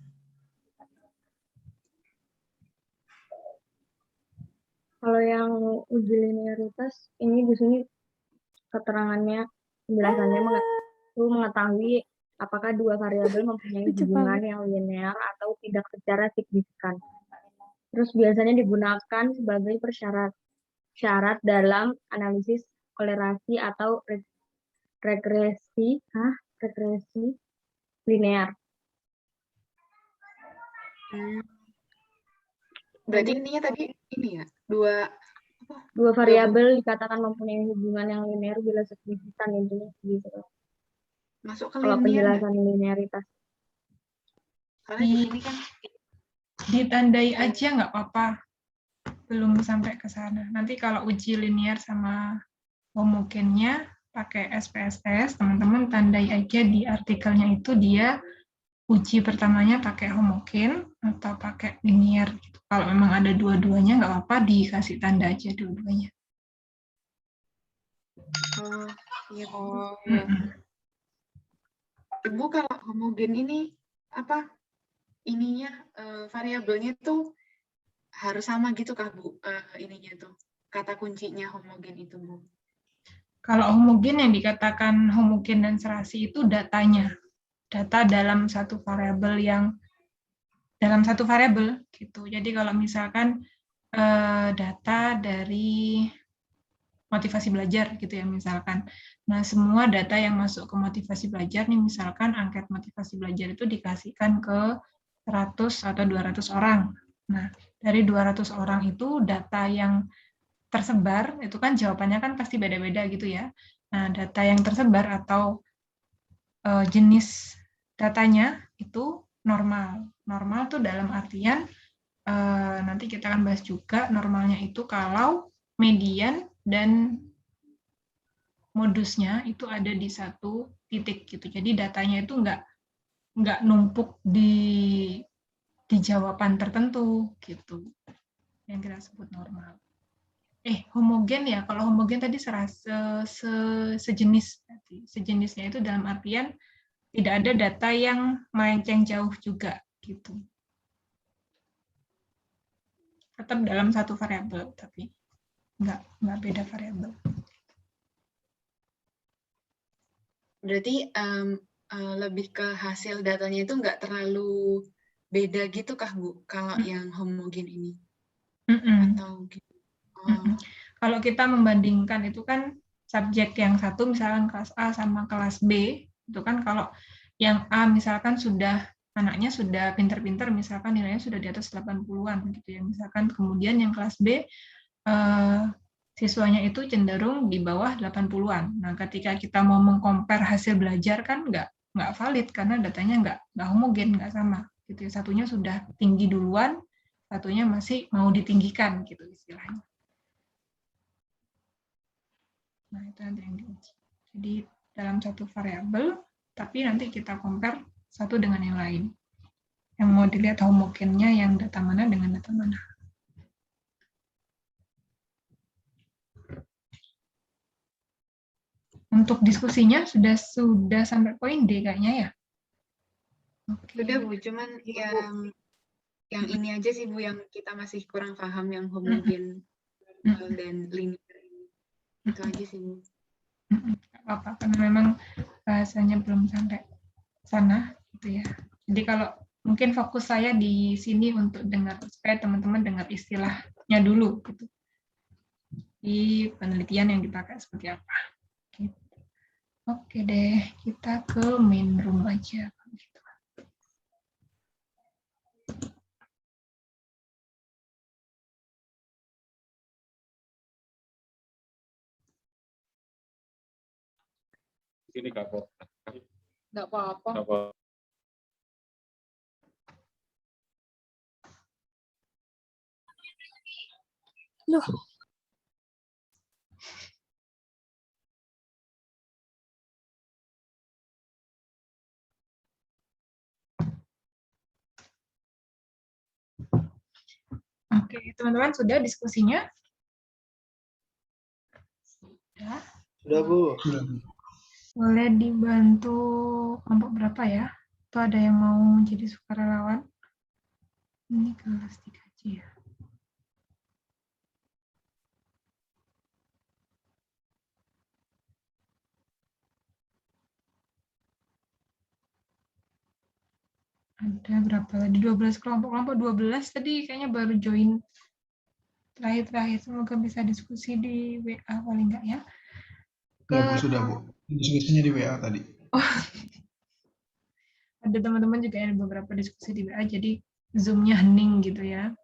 Kalau yang uji linearitas ini di sini keterangannya, penjelasannya mengetahui apakah dua variabel mempunyai hubungan yang linear atau tidak secara signifikan. Terus biasanya digunakan sebagai syarat dalam analisis kolerasi atau regresi linear. Berarti intinya tadi ini ya, dua variabel dikatakan mempunyai hubungan yang linear bila signifikan, intinya gitu. Masuk ke kalau linear penjelasan linearitas. Karena di sini kan ditandai aja nggak apa-apa, belum sampai ke sana. Nanti kalau uji linear sama homogennya pakai SPSS, teman-teman tandai aja di artikelnya itu dia uji pertamanya pakai homogen atau pakai linear. Gitu. Kalau memang ada dua-duanya nggak apa-apa, dikasih tanda aja dua-duanya. Oh, iya. Oh, iya. Ibu, kalau homogen ini apa? Ininya variabelnya tuh harus sama gitu kah, Bu? Ininya tuh kata kuncinya homogen itu, Bu. Kalau homogen yang dikatakan homogen dan serasi itu datanya. Data dalam satu variabel gitu. Jadi kalau misalkan data dari motivasi belajar gitu ya misalkan. Nah, semua data yang masuk ke motivasi belajar nih misalkan angket motivasi belajar itu dikasihkan ke 100 atau 200 orang. Nah, dari 200 orang itu data yang tersebar itu kan jawabannya kan pasti beda-beda gitu ya. Nah, data yang tersebar atau jenis datanya itu normal. Normal tuh dalam artian nanti kita akan bahas juga normalnya itu kalau median dan modusnya itu ada di satu titik gitu. Jadi datanya itu nggak numpuk di jawaban tertentu gitu. Yang kita sebut normal. Homogen ya. Kalau homogen tadi sejenis. Sejenisnya itu dalam artian tidak ada data yang melenceng jauh juga gitu. Tetap dalam satu variabel, tapi nggak beda variabel. Berarti lebih ke hasil datanya itu nggak terlalu beda gitu kah, Bu? Kalau yang homogen ini? Atau gitu? Kalau kita membandingkan itu kan subjek yang satu misalkan kelas A sama kelas B, itu kan kalau yang A misalkan anaknya sudah pinter-pinter, misalkan nilainya sudah di atas 80-an gitu ya, misalkan kemudian yang kelas B siswanya itu cenderung di bawah 80-an. Nah, ketika kita mau mengcompare hasil belajar kan nggak valid karena datanya nggak homogen, nggak sama gitu ya. Satunya sudah tinggi duluan, satunya masih mau ditinggikan gitu istilahnya. Nah, itu nanti yang diuji. Jadi dalam satu variabel, tapi nanti kita compare satu dengan yang lain. Yang mau dilihat homogennya yang data mana dengan data mana. Untuk diskusinya sudah sampai poin D kayaknya ya. Sudah, Bu, cuman yang ini aja sih, Bu, yang kita masih kurang paham yang homogen dan linear. Itu aja sih, Bu. Apa karena memang bahasanya belum sampai sana gitu ya. Jadi kalau mungkin fokus saya di sini untuk dengar supaya teman-teman dengar istilahnya dulu gitu. Di penelitian yang dipakai seperti apa. Gitu. Oke deh, kita ke main room aja. Ini Kak Pop. Nggak apa-apa. Nggak apa. Loh, Oke, teman-teman sudah diskusinya? Sudah. Sudah, Bu. Boleh dibantu kelompok berapa ya? Atau ada yang mau jadi sukarelawan? Ini kelas 3J ya. Ada berapa tadi? 12 kelompok 12 tadi kayaknya baru join terakhir-terakhir. Semoga bisa diskusi di WA paling enggak ya. Ya, Bu, sudah, Bu. Diskusinya di WA tadi. Oh. Ada teman-teman juga ada beberapa diskusi di WA, jadi Zoom-nya hening gitu ya.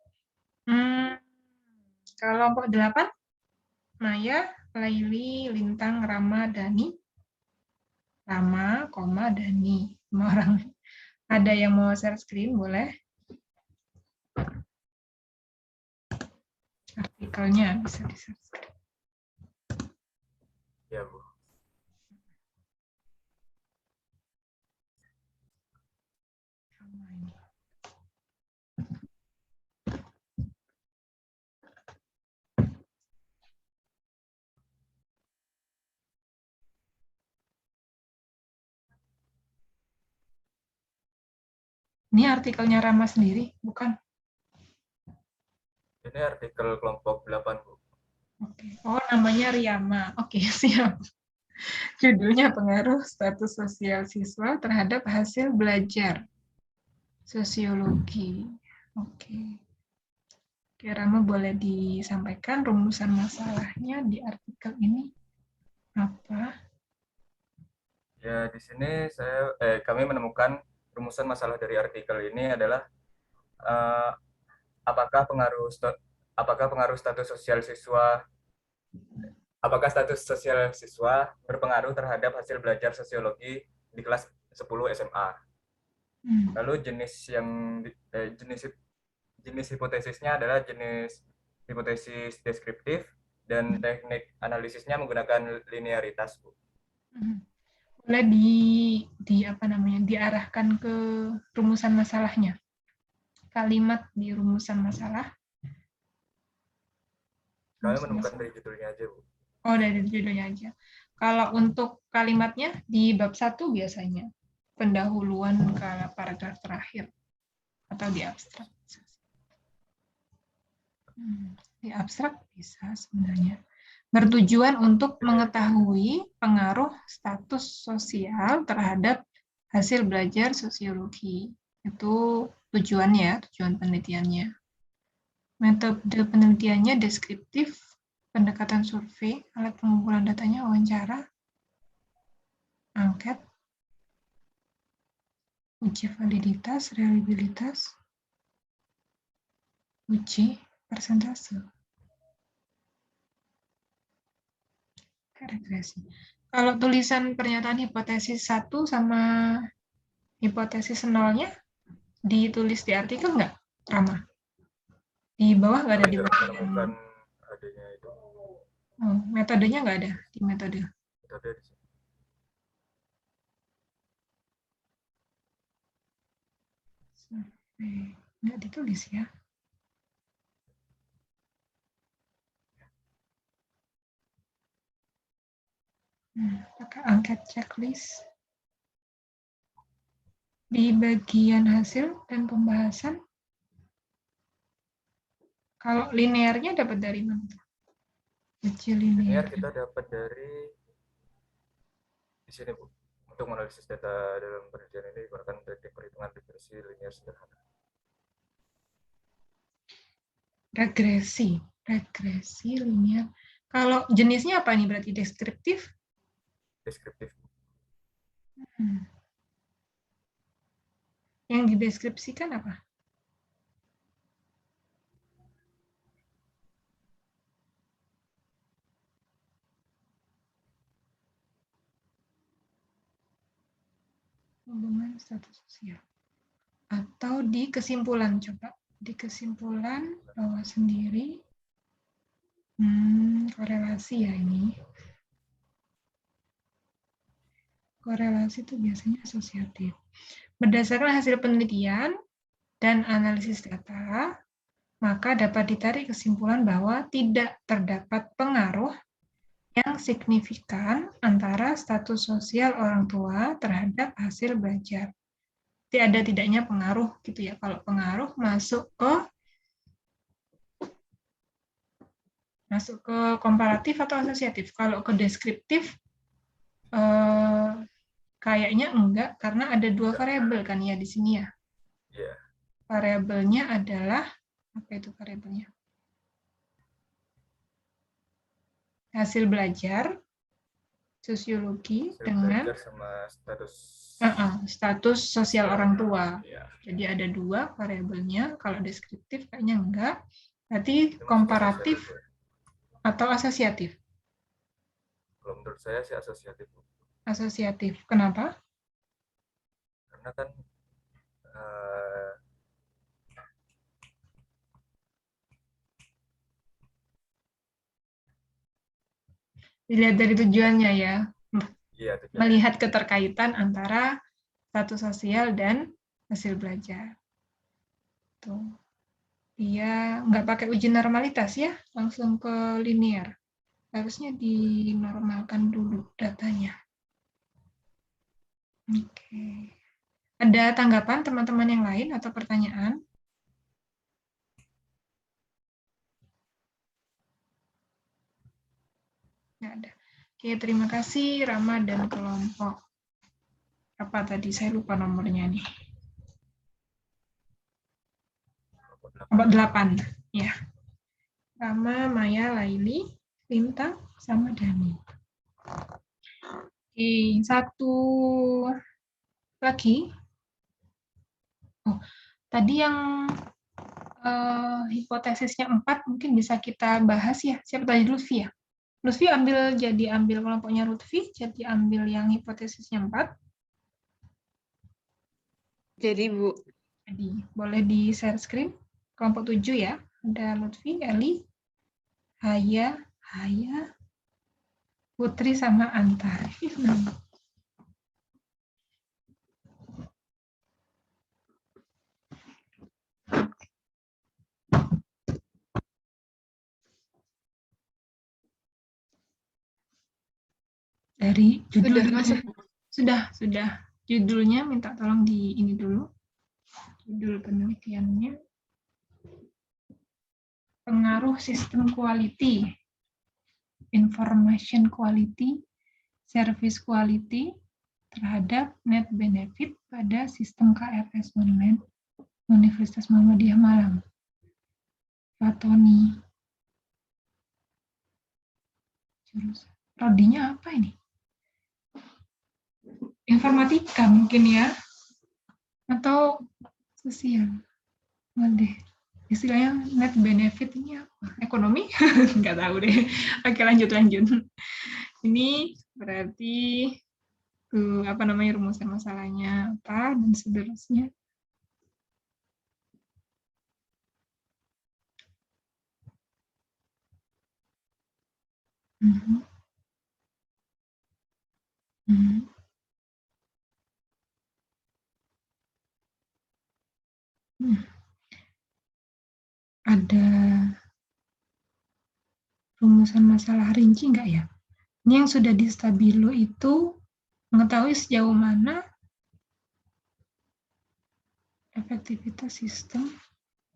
Kelompok 8, Maya, Laili, Lintang, Rama, Dani. Rama, Dani. 5 orang. Ada yang mau share screen, boleh? Artikelnya bisa di-share screen. Ya, Bu. Ini artikelnya Rama sendiri, bukan? Ini artikel kelompok 8, Bu. Oke. Oh, namanya Riyama. Oke, siap. Judulnya pengaruh status sosial siswa terhadap hasil belajar. Sosiologi. Oke. Oke, Rama boleh disampaikan rumusan masalahnya di artikel ini apa? Ya, di sini kami menemukan rumusan masalah dari artikel ini adalah apakah status sosial siswa berpengaruh terhadap hasil belajar sosiologi di kelas 10 SMA. Lalu jenis hipotesisnya adalah jenis hipotesis deskriptif dan teknik analisisnya menggunakan linearitas, Bu. Boleh diarahkan ke rumusan masalahnya. Kalimat di rumusan masalah. Kami menemukan dari judulnya aja, Bu. Oh, dari judulnya aja. Kalau untuk kalimatnya di bab 1 biasanya pendahuluan ke paragraf terakhir atau di abstrak. Di abstrak bisa sebenarnya. Bertujuan untuk mengetahui pengaruh status sosial terhadap hasil belajar sosiologi. Itu tujuannya, tujuan penelitiannya. Metode penelitiannya deskriptif, pendekatan survei, alat pengumpulan datanya, wawancara, angket, uji validitas, reliabilitas, uji persentase. Regresi. Kalau tulisan pernyataan hipotesis 1 sama hipotesis 0-nya ditulis di artikel nggak, Rama? Di bawah nggak ada di bagian adanya itu. Oh, metodenya nggak ada di metode. Metode di sini. Nggak ditulis ya. Pakai angket checklist. Di bagian hasil dan pembahasan, kalau linearnya dapat dari mana? Linear kita dapat dari di sini, Bu. Untuk menganalisis data dalam penelitian ini digunakan teknik perhitungan regresi linear sederhana. Regresi linear. Kalau jenisnya apa nih berarti deskriptif? Deskriptif. Yang dideskripsikan apa? Hubungan status sosial. Atau di kesimpulan, coba. Di kesimpulan, bawa sendiri. Korelasi ya ini. Korelasi itu biasanya asosiatif. Berdasarkan hasil penelitian dan analisis data, maka dapat ditarik kesimpulan bahwa tidak terdapat pengaruh yang signifikan antara status sosial orang tua terhadap hasil belajar. Jadi ada tidaknya pengaruh gitu ya. Kalau pengaruh masuk ke komparatif atau asosiatif. Kalau ke deskriptif kayaknya enggak, karena ada dua variabel kan ya di sini ya. Variabelnya adalah apa itu variabelnya? Hasil belajar, sosiologi dengan sama status sosial orang tua. Jadi ada dua variabelnya. Kalau deskriptif kayaknya enggak. Berarti komparatif atau asosiatif? Kalau menurut saya sih asosiatif. Asosiatif. Kenapa? Karena kan dilihat dari tujuannya ya. Iya, melihat keterkaitan antara status sosial dan hasil belajar. Tuh. Dia nggak pakai uji normalitas ya, langsung ke linear. Harusnya dinormalkan dulu datanya. Oke. Ada tanggapan teman-teman yang lain atau pertanyaan? Nggak ada. Oke, terima kasih Rama dan kelompok. Apa tadi? Saya lupa nomornya nih. Kelompok 8. Ya. Rama, Maya, Laili, Lintang, sama Dani. Oke, satu lagi. Oh, tadi yang hipotesisnya 4 mungkin bisa kita bahas ya. Siapa tadi? Lutfi ya? Lutfi ambil kelompoknya Lutfi, jadi ambil yang hipotesisnya 4. Jadi, Bu. Jadi, boleh di share screen. Kelompok 7 ya. Ada Lutfi, Eli, Haya, Putri, sama Anta. Dari judul sudah. Judulnya minta tolong di ini dulu. Judul penelitiannya pengaruh sistem quality, information quality, service quality terhadap net benefit pada sistem KRS online Universitas Muhammadiyah Malang. Fatoni. Jurusan. Prodinya apa ini? Informatika mungkin ya, atau sosial. Waduh, istilahnya net benefit ini apa? Ekonomi? Nggak tahu deh. Oke, lanjut. Ini berarti rumusan masalahnya apa dan seterusnya. Ada rumusan masalah rinci nggak ya? Ini yang sudah di Stabilo itu mengetahui sejauh mana efektivitas sistem,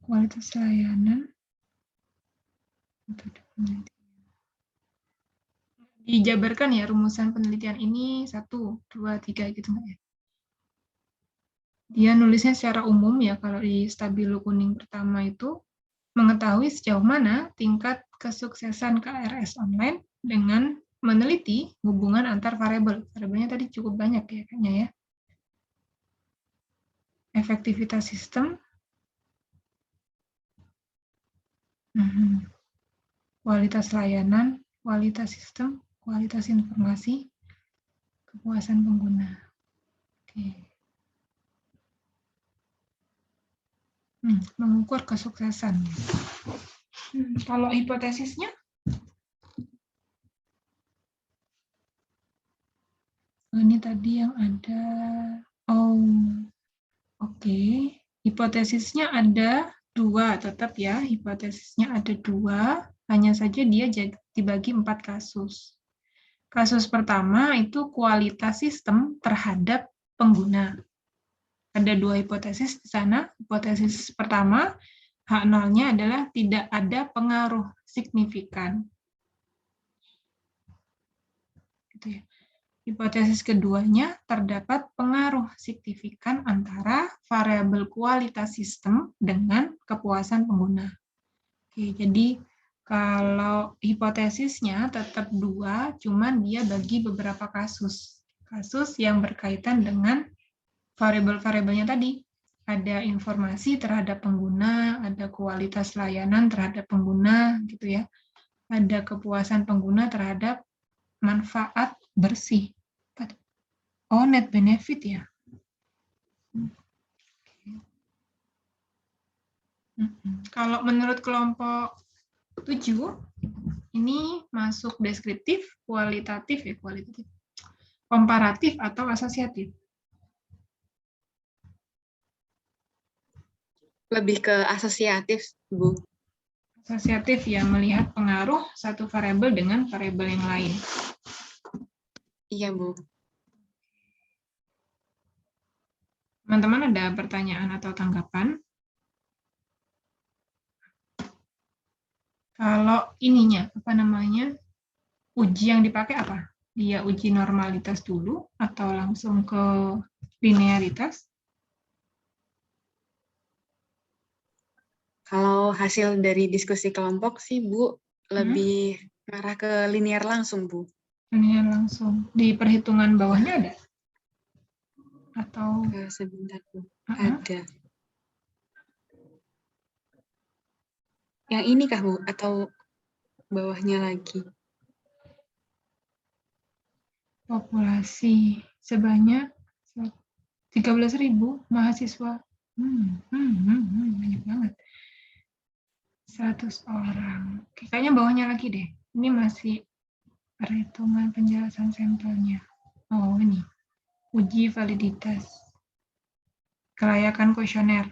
kualitas layanan, dijabarkan ya rumusan penelitian ini 1, 2, 3 gitu nggak ya? Dia nulisnya secara umum ya, kalau di Stabilo kuning pertama itu mengetahui sejauh mana tingkat kesuksesan KRS online dengan meneliti hubungan antar variabel. Variabelnya tadi cukup banyak ya kayaknya ya. Efektivitas sistem, kualitas layanan, kualitas sistem, kualitas informasi, kepuasan pengguna. Oke. Mengukur kesuksesan. Kalau hipotesisnya? Ini tadi yang ada. Oke. Hipotesisnya ada 2 tetap ya. Hipotesisnya ada 2. Hanya saja dia dibagi 4 kasus. Kasus pertama itu kualitas sistem terhadap pengguna. Ada 2 hipotesis di sana. Hipotesis pertama, H0-nya adalah tidak ada pengaruh signifikan. Gitu ya. Hipotesis keduanya, terdapat pengaruh signifikan antara variabel kualitas sistem dengan kepuasan pengguna. Oke, jadi kalau hipotesisnya tetap 2, cuman dia bagi beberapa kasus. Kasus yang berkaitan dengan variabel-variabelnya tadi. Ada informasi terhadap pengguna, ada kualitas layanan terhadap pengguna, gitu ya. Ada kepuasan pengguna terhadap manfaat bersih. Oh, net benefit ya. Kalau menurut kelompok 7, ini masuk deskriptif, kualitatif ya, kualitatif. Komparatif atau asosiatif? Lebih ke asosiatif, Bu. Asosiatif ya, melihat pengaruh satu variabel dengan variabel yang lain. Iya, Bu. Teman-teman ada pertanyaan atau tanggapan? Kalau ininya, apa namanya, uji yang dipakai apa? Dia uji normalitas dulu atau langsung ke linearitas? Kalau hasil dari diskusi kelompok sih, Bu, lebih ngarah ke linear langsung, Bu. Linear langsung. Di perhitungan bawahnya ada? Atau sebentar, Bu. Ada. Yang ini kah, Bu? Atau bawahnya lagi? Populasi sebanyak 13.000 mahasiswa. Banyak banget. 100 orang. Oke, kayaknya bawahnya lagi deh. Ini masih perhitungan penjelasan sampelnya. Oh, ini. Uji validitas. Kelayakan kuesioner.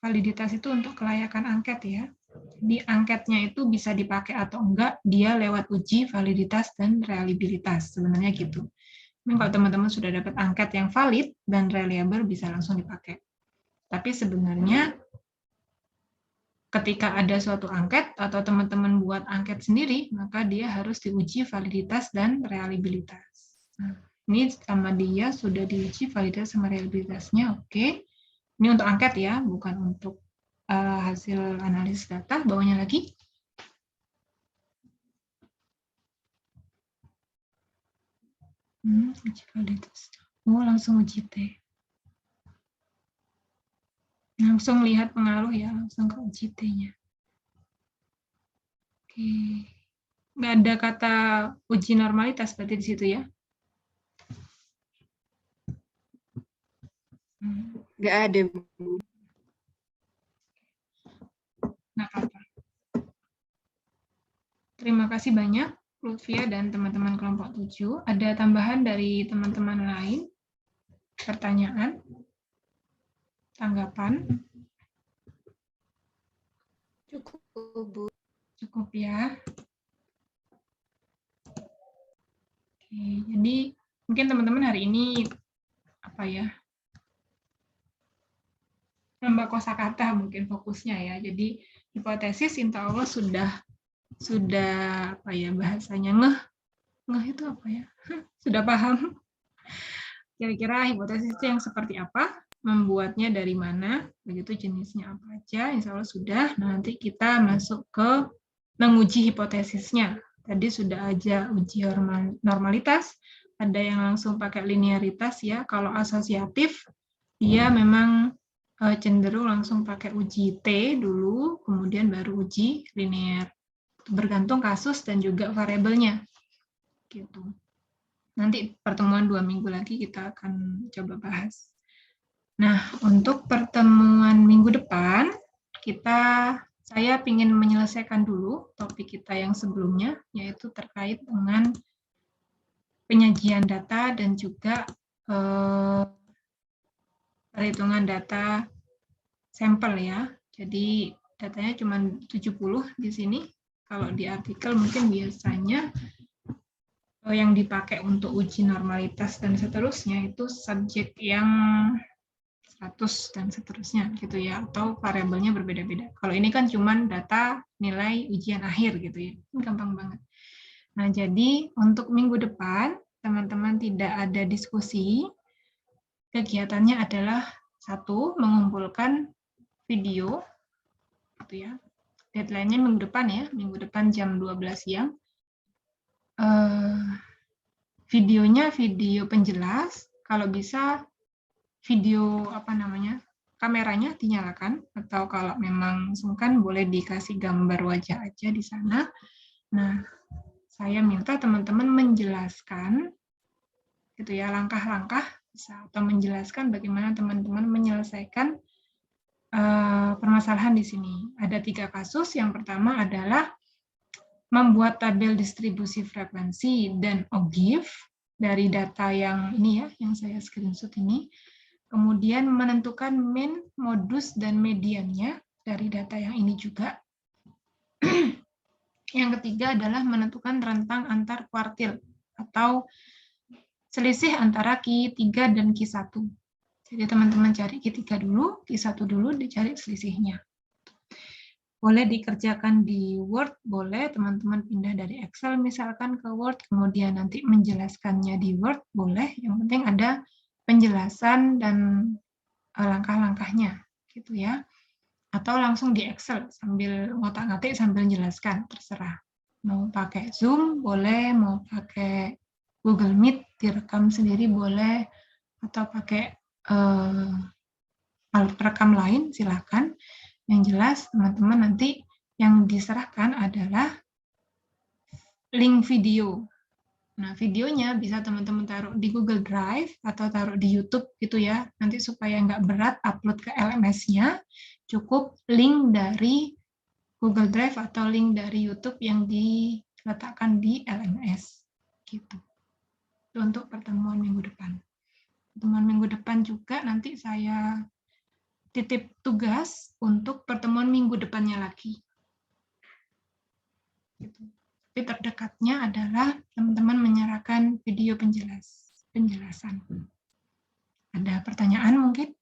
Validitas itu untuk kelayakan angket ya. Jadi angketnya itu bisa dipakai atau enggak, dia lewat uji validitas dan reliabilitas. Sebenarnya gitu. Ini kalau teman-teman sudah dapat angket yang valid dan reliable bisa langsung dipakai. Tapi sebenarnya ketika ada suatu angket atau teman-teman buat angket sendiri, maka dia harus diuji validitas dan reliabilitas. Nah, ini sama dia sudah diuji validitas sama reliabilitasnya, oke. Ini untuk angket ya, bukan untuk hasil analisis data. Bawahnya lagi. Uji validitas. Oh, langsung uji T. Langsung lihat pengaruh ya, langsung ke uji T-nya. Oke. Nggak ada kata uji normalitas berarti di situ ya? Nggak ada, Bu. Nggak apa-apa. Terima kasih banyak, Lutfia dan teman-teman kelompok 7. Ada tambahan dari teman-teman lain? Pertanyaan? Tanggapan? Cukup, Bu. Cukup ya. Oke, jadi mungkin teman-teman hari ini apa ya? Lomba kosakata mungkin fokusnya ya. Jadi hipotesis insya Allah sudah apa ya bahasanya ngeh itu apa ya? Sudah paham. Kira-kira hipotesis itu yang seperti apa? Membuatnya dari mana? Begitu jenisnya apa aja? Insya Allah sudah. Nah, nanti kita masuk ke menguji hipotesisnya. Tadi sudah aja uji normalitas, ada yang langsung pakai linearitas ya. Kalau asosiatif, dia memang cenderung langsung pakai uji T dulu, kemudian baru uji linear. Bergantung kasus dan juga variabelnya. Gitu. Nanti pertemuan 2 minggu lagi kita akan coba bahas. Nah, untuk pertemuan minggu depan, saya ingin menyelesaikan dulu topik kita yang sebelumnya, yaitu terkait dengan penyajian data dan juga perhitungan data sampel ya. Jadi datanya cuma 70 di sini. Kalau di artikel mungkin biasanya yang dipakai untuk uji normalitas dan seterusnya itu subjek yang 100 dan seterusnya gitu ya, atau variabelnya berbeda-beda. Kalau ini kan cuman data nilai ujian akhir gitu ya, gampang banget. Nah, jadi untuk minggu depan teman-teman tidak ada diskusi, kegiatannya adalah satu, mengumpulkan video gitu ya. Deadline-nya minggu depan ya, minggu depan jam 12 siang. Videonya video penjelas, kalau bisa video kameranya dinyalakan, atau kalau memang sungkan boleh dikasih gambar wajah aja di sana. Nah, saya minta teman-teman menjelaskan gitu ya, langkah-langkah atau menjelaskan bagaimana teman-teman menyelesaikan permasalahan di sini. Ada 3 kasus. Yang pertama adalah membuat tabel distribusi frekuensi dan OGIF dari data yang ini ya, yang saya screenshot ini. Kemudian menentukan mean, modus, dan mediannya dari data yang ini juga. Yang ketiga adalah menentukan rentang antar kuartil atau selisih antara Q3 dan Q1. Jadi teman-teman cari Q3 dulu, Q1 dulu, dicari selisihnya. Boleh dikerjakan di Word, boleh teman-teman pindah dari Excel misalkan ke Word, kemudian nanti menjelaskannya di Word, boleh. Yang penting ada penjelasan dan langkah-langkahnya gitu ya. Atau langsung di Excel sambil ngotak-ngatik sambil menjelaskan, terserah. Mau pakai Zoom boleh, mau pakai Google Meet direkam sendiri boleh, atau pakai alat perekam lain silakan. Yang jelas teman-teman nanti yang diserahkan adalah link video. Nah, videonya bisa teman-teman taruh di Google Drive atau taruh di YouTube gitu ya. Nanti supaya nggak berat upload ke LMS-nya, cukup link dari Google Drive atau link dari YouTube yang diletakkan di LMS. Gitu. Itu untuk pertemuan minggu depan. Pertemuan minggu depan juga nanti saya titip tugas untuk pertemuan minggu depannya lagi. Gitu. Tapi terdekatnya adalah teman-teman menyerahkan video penjelasan. Ada pertanyaan mungkin?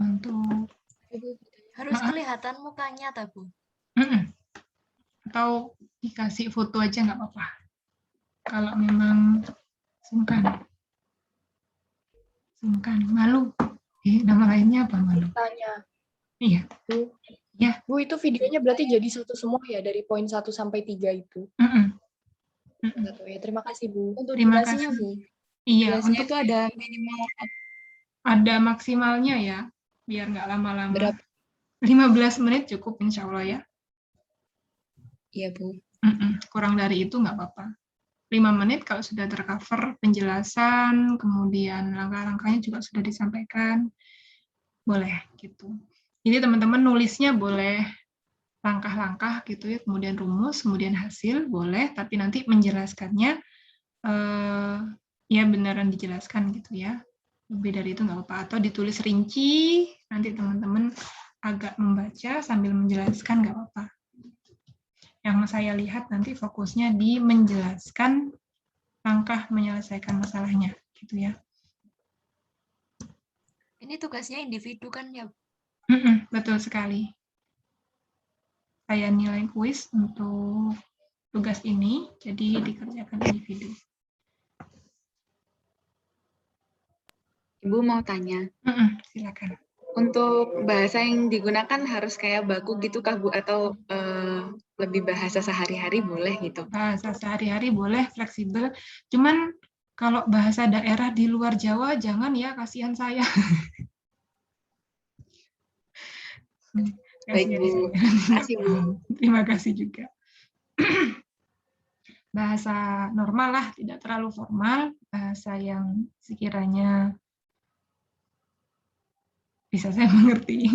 Untuk harus kelihatan mukanya, Bu? Atau dikasih foto aja nggak apa-apa. Kalau memang sungkan, malu. Nama lainnya apa malu? Tanya. Iya. Bu. Ya. Bu, itu videonya berarti jadi satu semua ya, dari poin 1 sampai 3 itu? Ya, terima kasih, Bu. Untuk Terima durasinya, kasih. Bu? Iya, Durasinya untuk itu ada minimal. Ada maksimalnya ya, biar nggak lama-lama. Berapa? 15 menit cukup, insya Allah ya. Iya, Bu. Kurang dari itu nggak apa-apa. 5 menit kalau sudah tercover penjelasan, kemudian langkah-langkahnya juga sudah disampaikan, boleh gitu. Jadi teman-teman nulisnya boleh langkah-langkah gitu ya, kemudian rumus, kemudian hasil, boleh, tapi nanti menjelaskannya ya beneran dijelaskan gitu ya. Lebih dari itu nggak apa-apa. Atau ditulis rinci, nanti teman-teman agak membaca sambil menjelaskan nggak apa-apa. Yang saya lihat nanti fokusnya di menjelaskan langkah menyelesaikan masalahnya, gitu ya. Ini tugasnya individu kan ya? Betul sekali. Saya nilai kuis untuk tugas ini, jadi dikerjakan individu. Ibu mau tanya. Silakan. Untuk bahasa yang digunakan harus kayak baku gitu kah Bu, atau lebih bahasa sehari-hari boleh gitu. Bahasa sehari-hari boleh, fleksibel. Cuman kalau bahasa daerah di luar Jawa, jangan ya, kasihan saya. Baik, Bu. Terima kasih, Bu. Terima kasih juga. Bahasa normal lah, tidak terlalu formal, bahasa yang sekiranya bisa saya mengerti.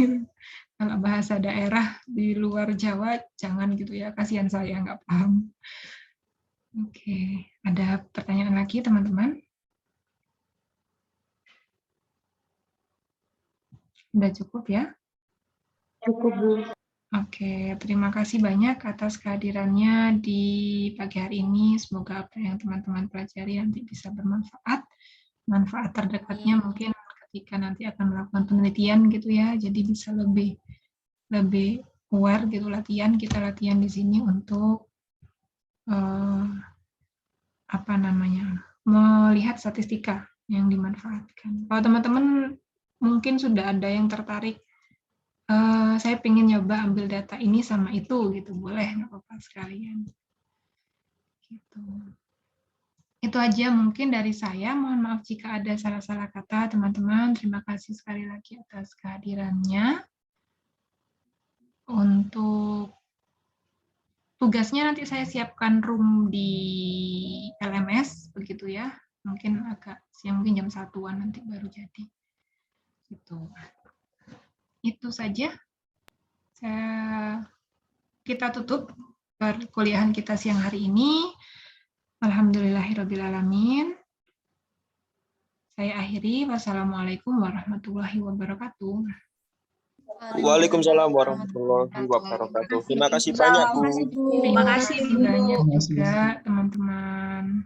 Kalau bahasa daerah di luar Jawa, jangan gitu ya, kasihan saya nggak paham. Oke, ada pertanyaan lagi teman-teman? Udah cukup ya? Cukup, Bu. Oke, terima kasih banyak atas kehadirannya di pagi hari ini. Semoga apa yang teman-teman pelajari nanti bisa bermanfaat. Manfaat terdekatnya mungkin ketika nanti akan melakukan penelitian gitu ya, jadi bisa lebih aware gitu kita latihan di sini untuk melihat statistika yang dimanfaatkan. Kalau teman-teman mungkin sudah ada yang tertarik, saya pengen nyoba ambil data ini sama itu gitu, boleh, nggak apa-apa sekalian. Gitu. Itu aja mungkin dari saya. Mohon maaf jika ada salah-salah kata, teman-teman. Terima kasih sekali lagi atas kehadirannya. Untuk tugasnya nanti saya siapkan room di LMS, begitu ya. Mungkin agak siang, mungkin jam 1-an nanti baru jadi. Gitu. Itu saja. Kita tutup perkuliahan kita siang hari ini. Alhamdulillahirrabbilalamin. Saya akhiri. Wassalamualaikum warahmatullahi wabarakatuh. Waalaikumsalam warahmatullahi wabarakatuh. Terima kasih banyak, Bu. Terima kasih banyak juga, teman-teman.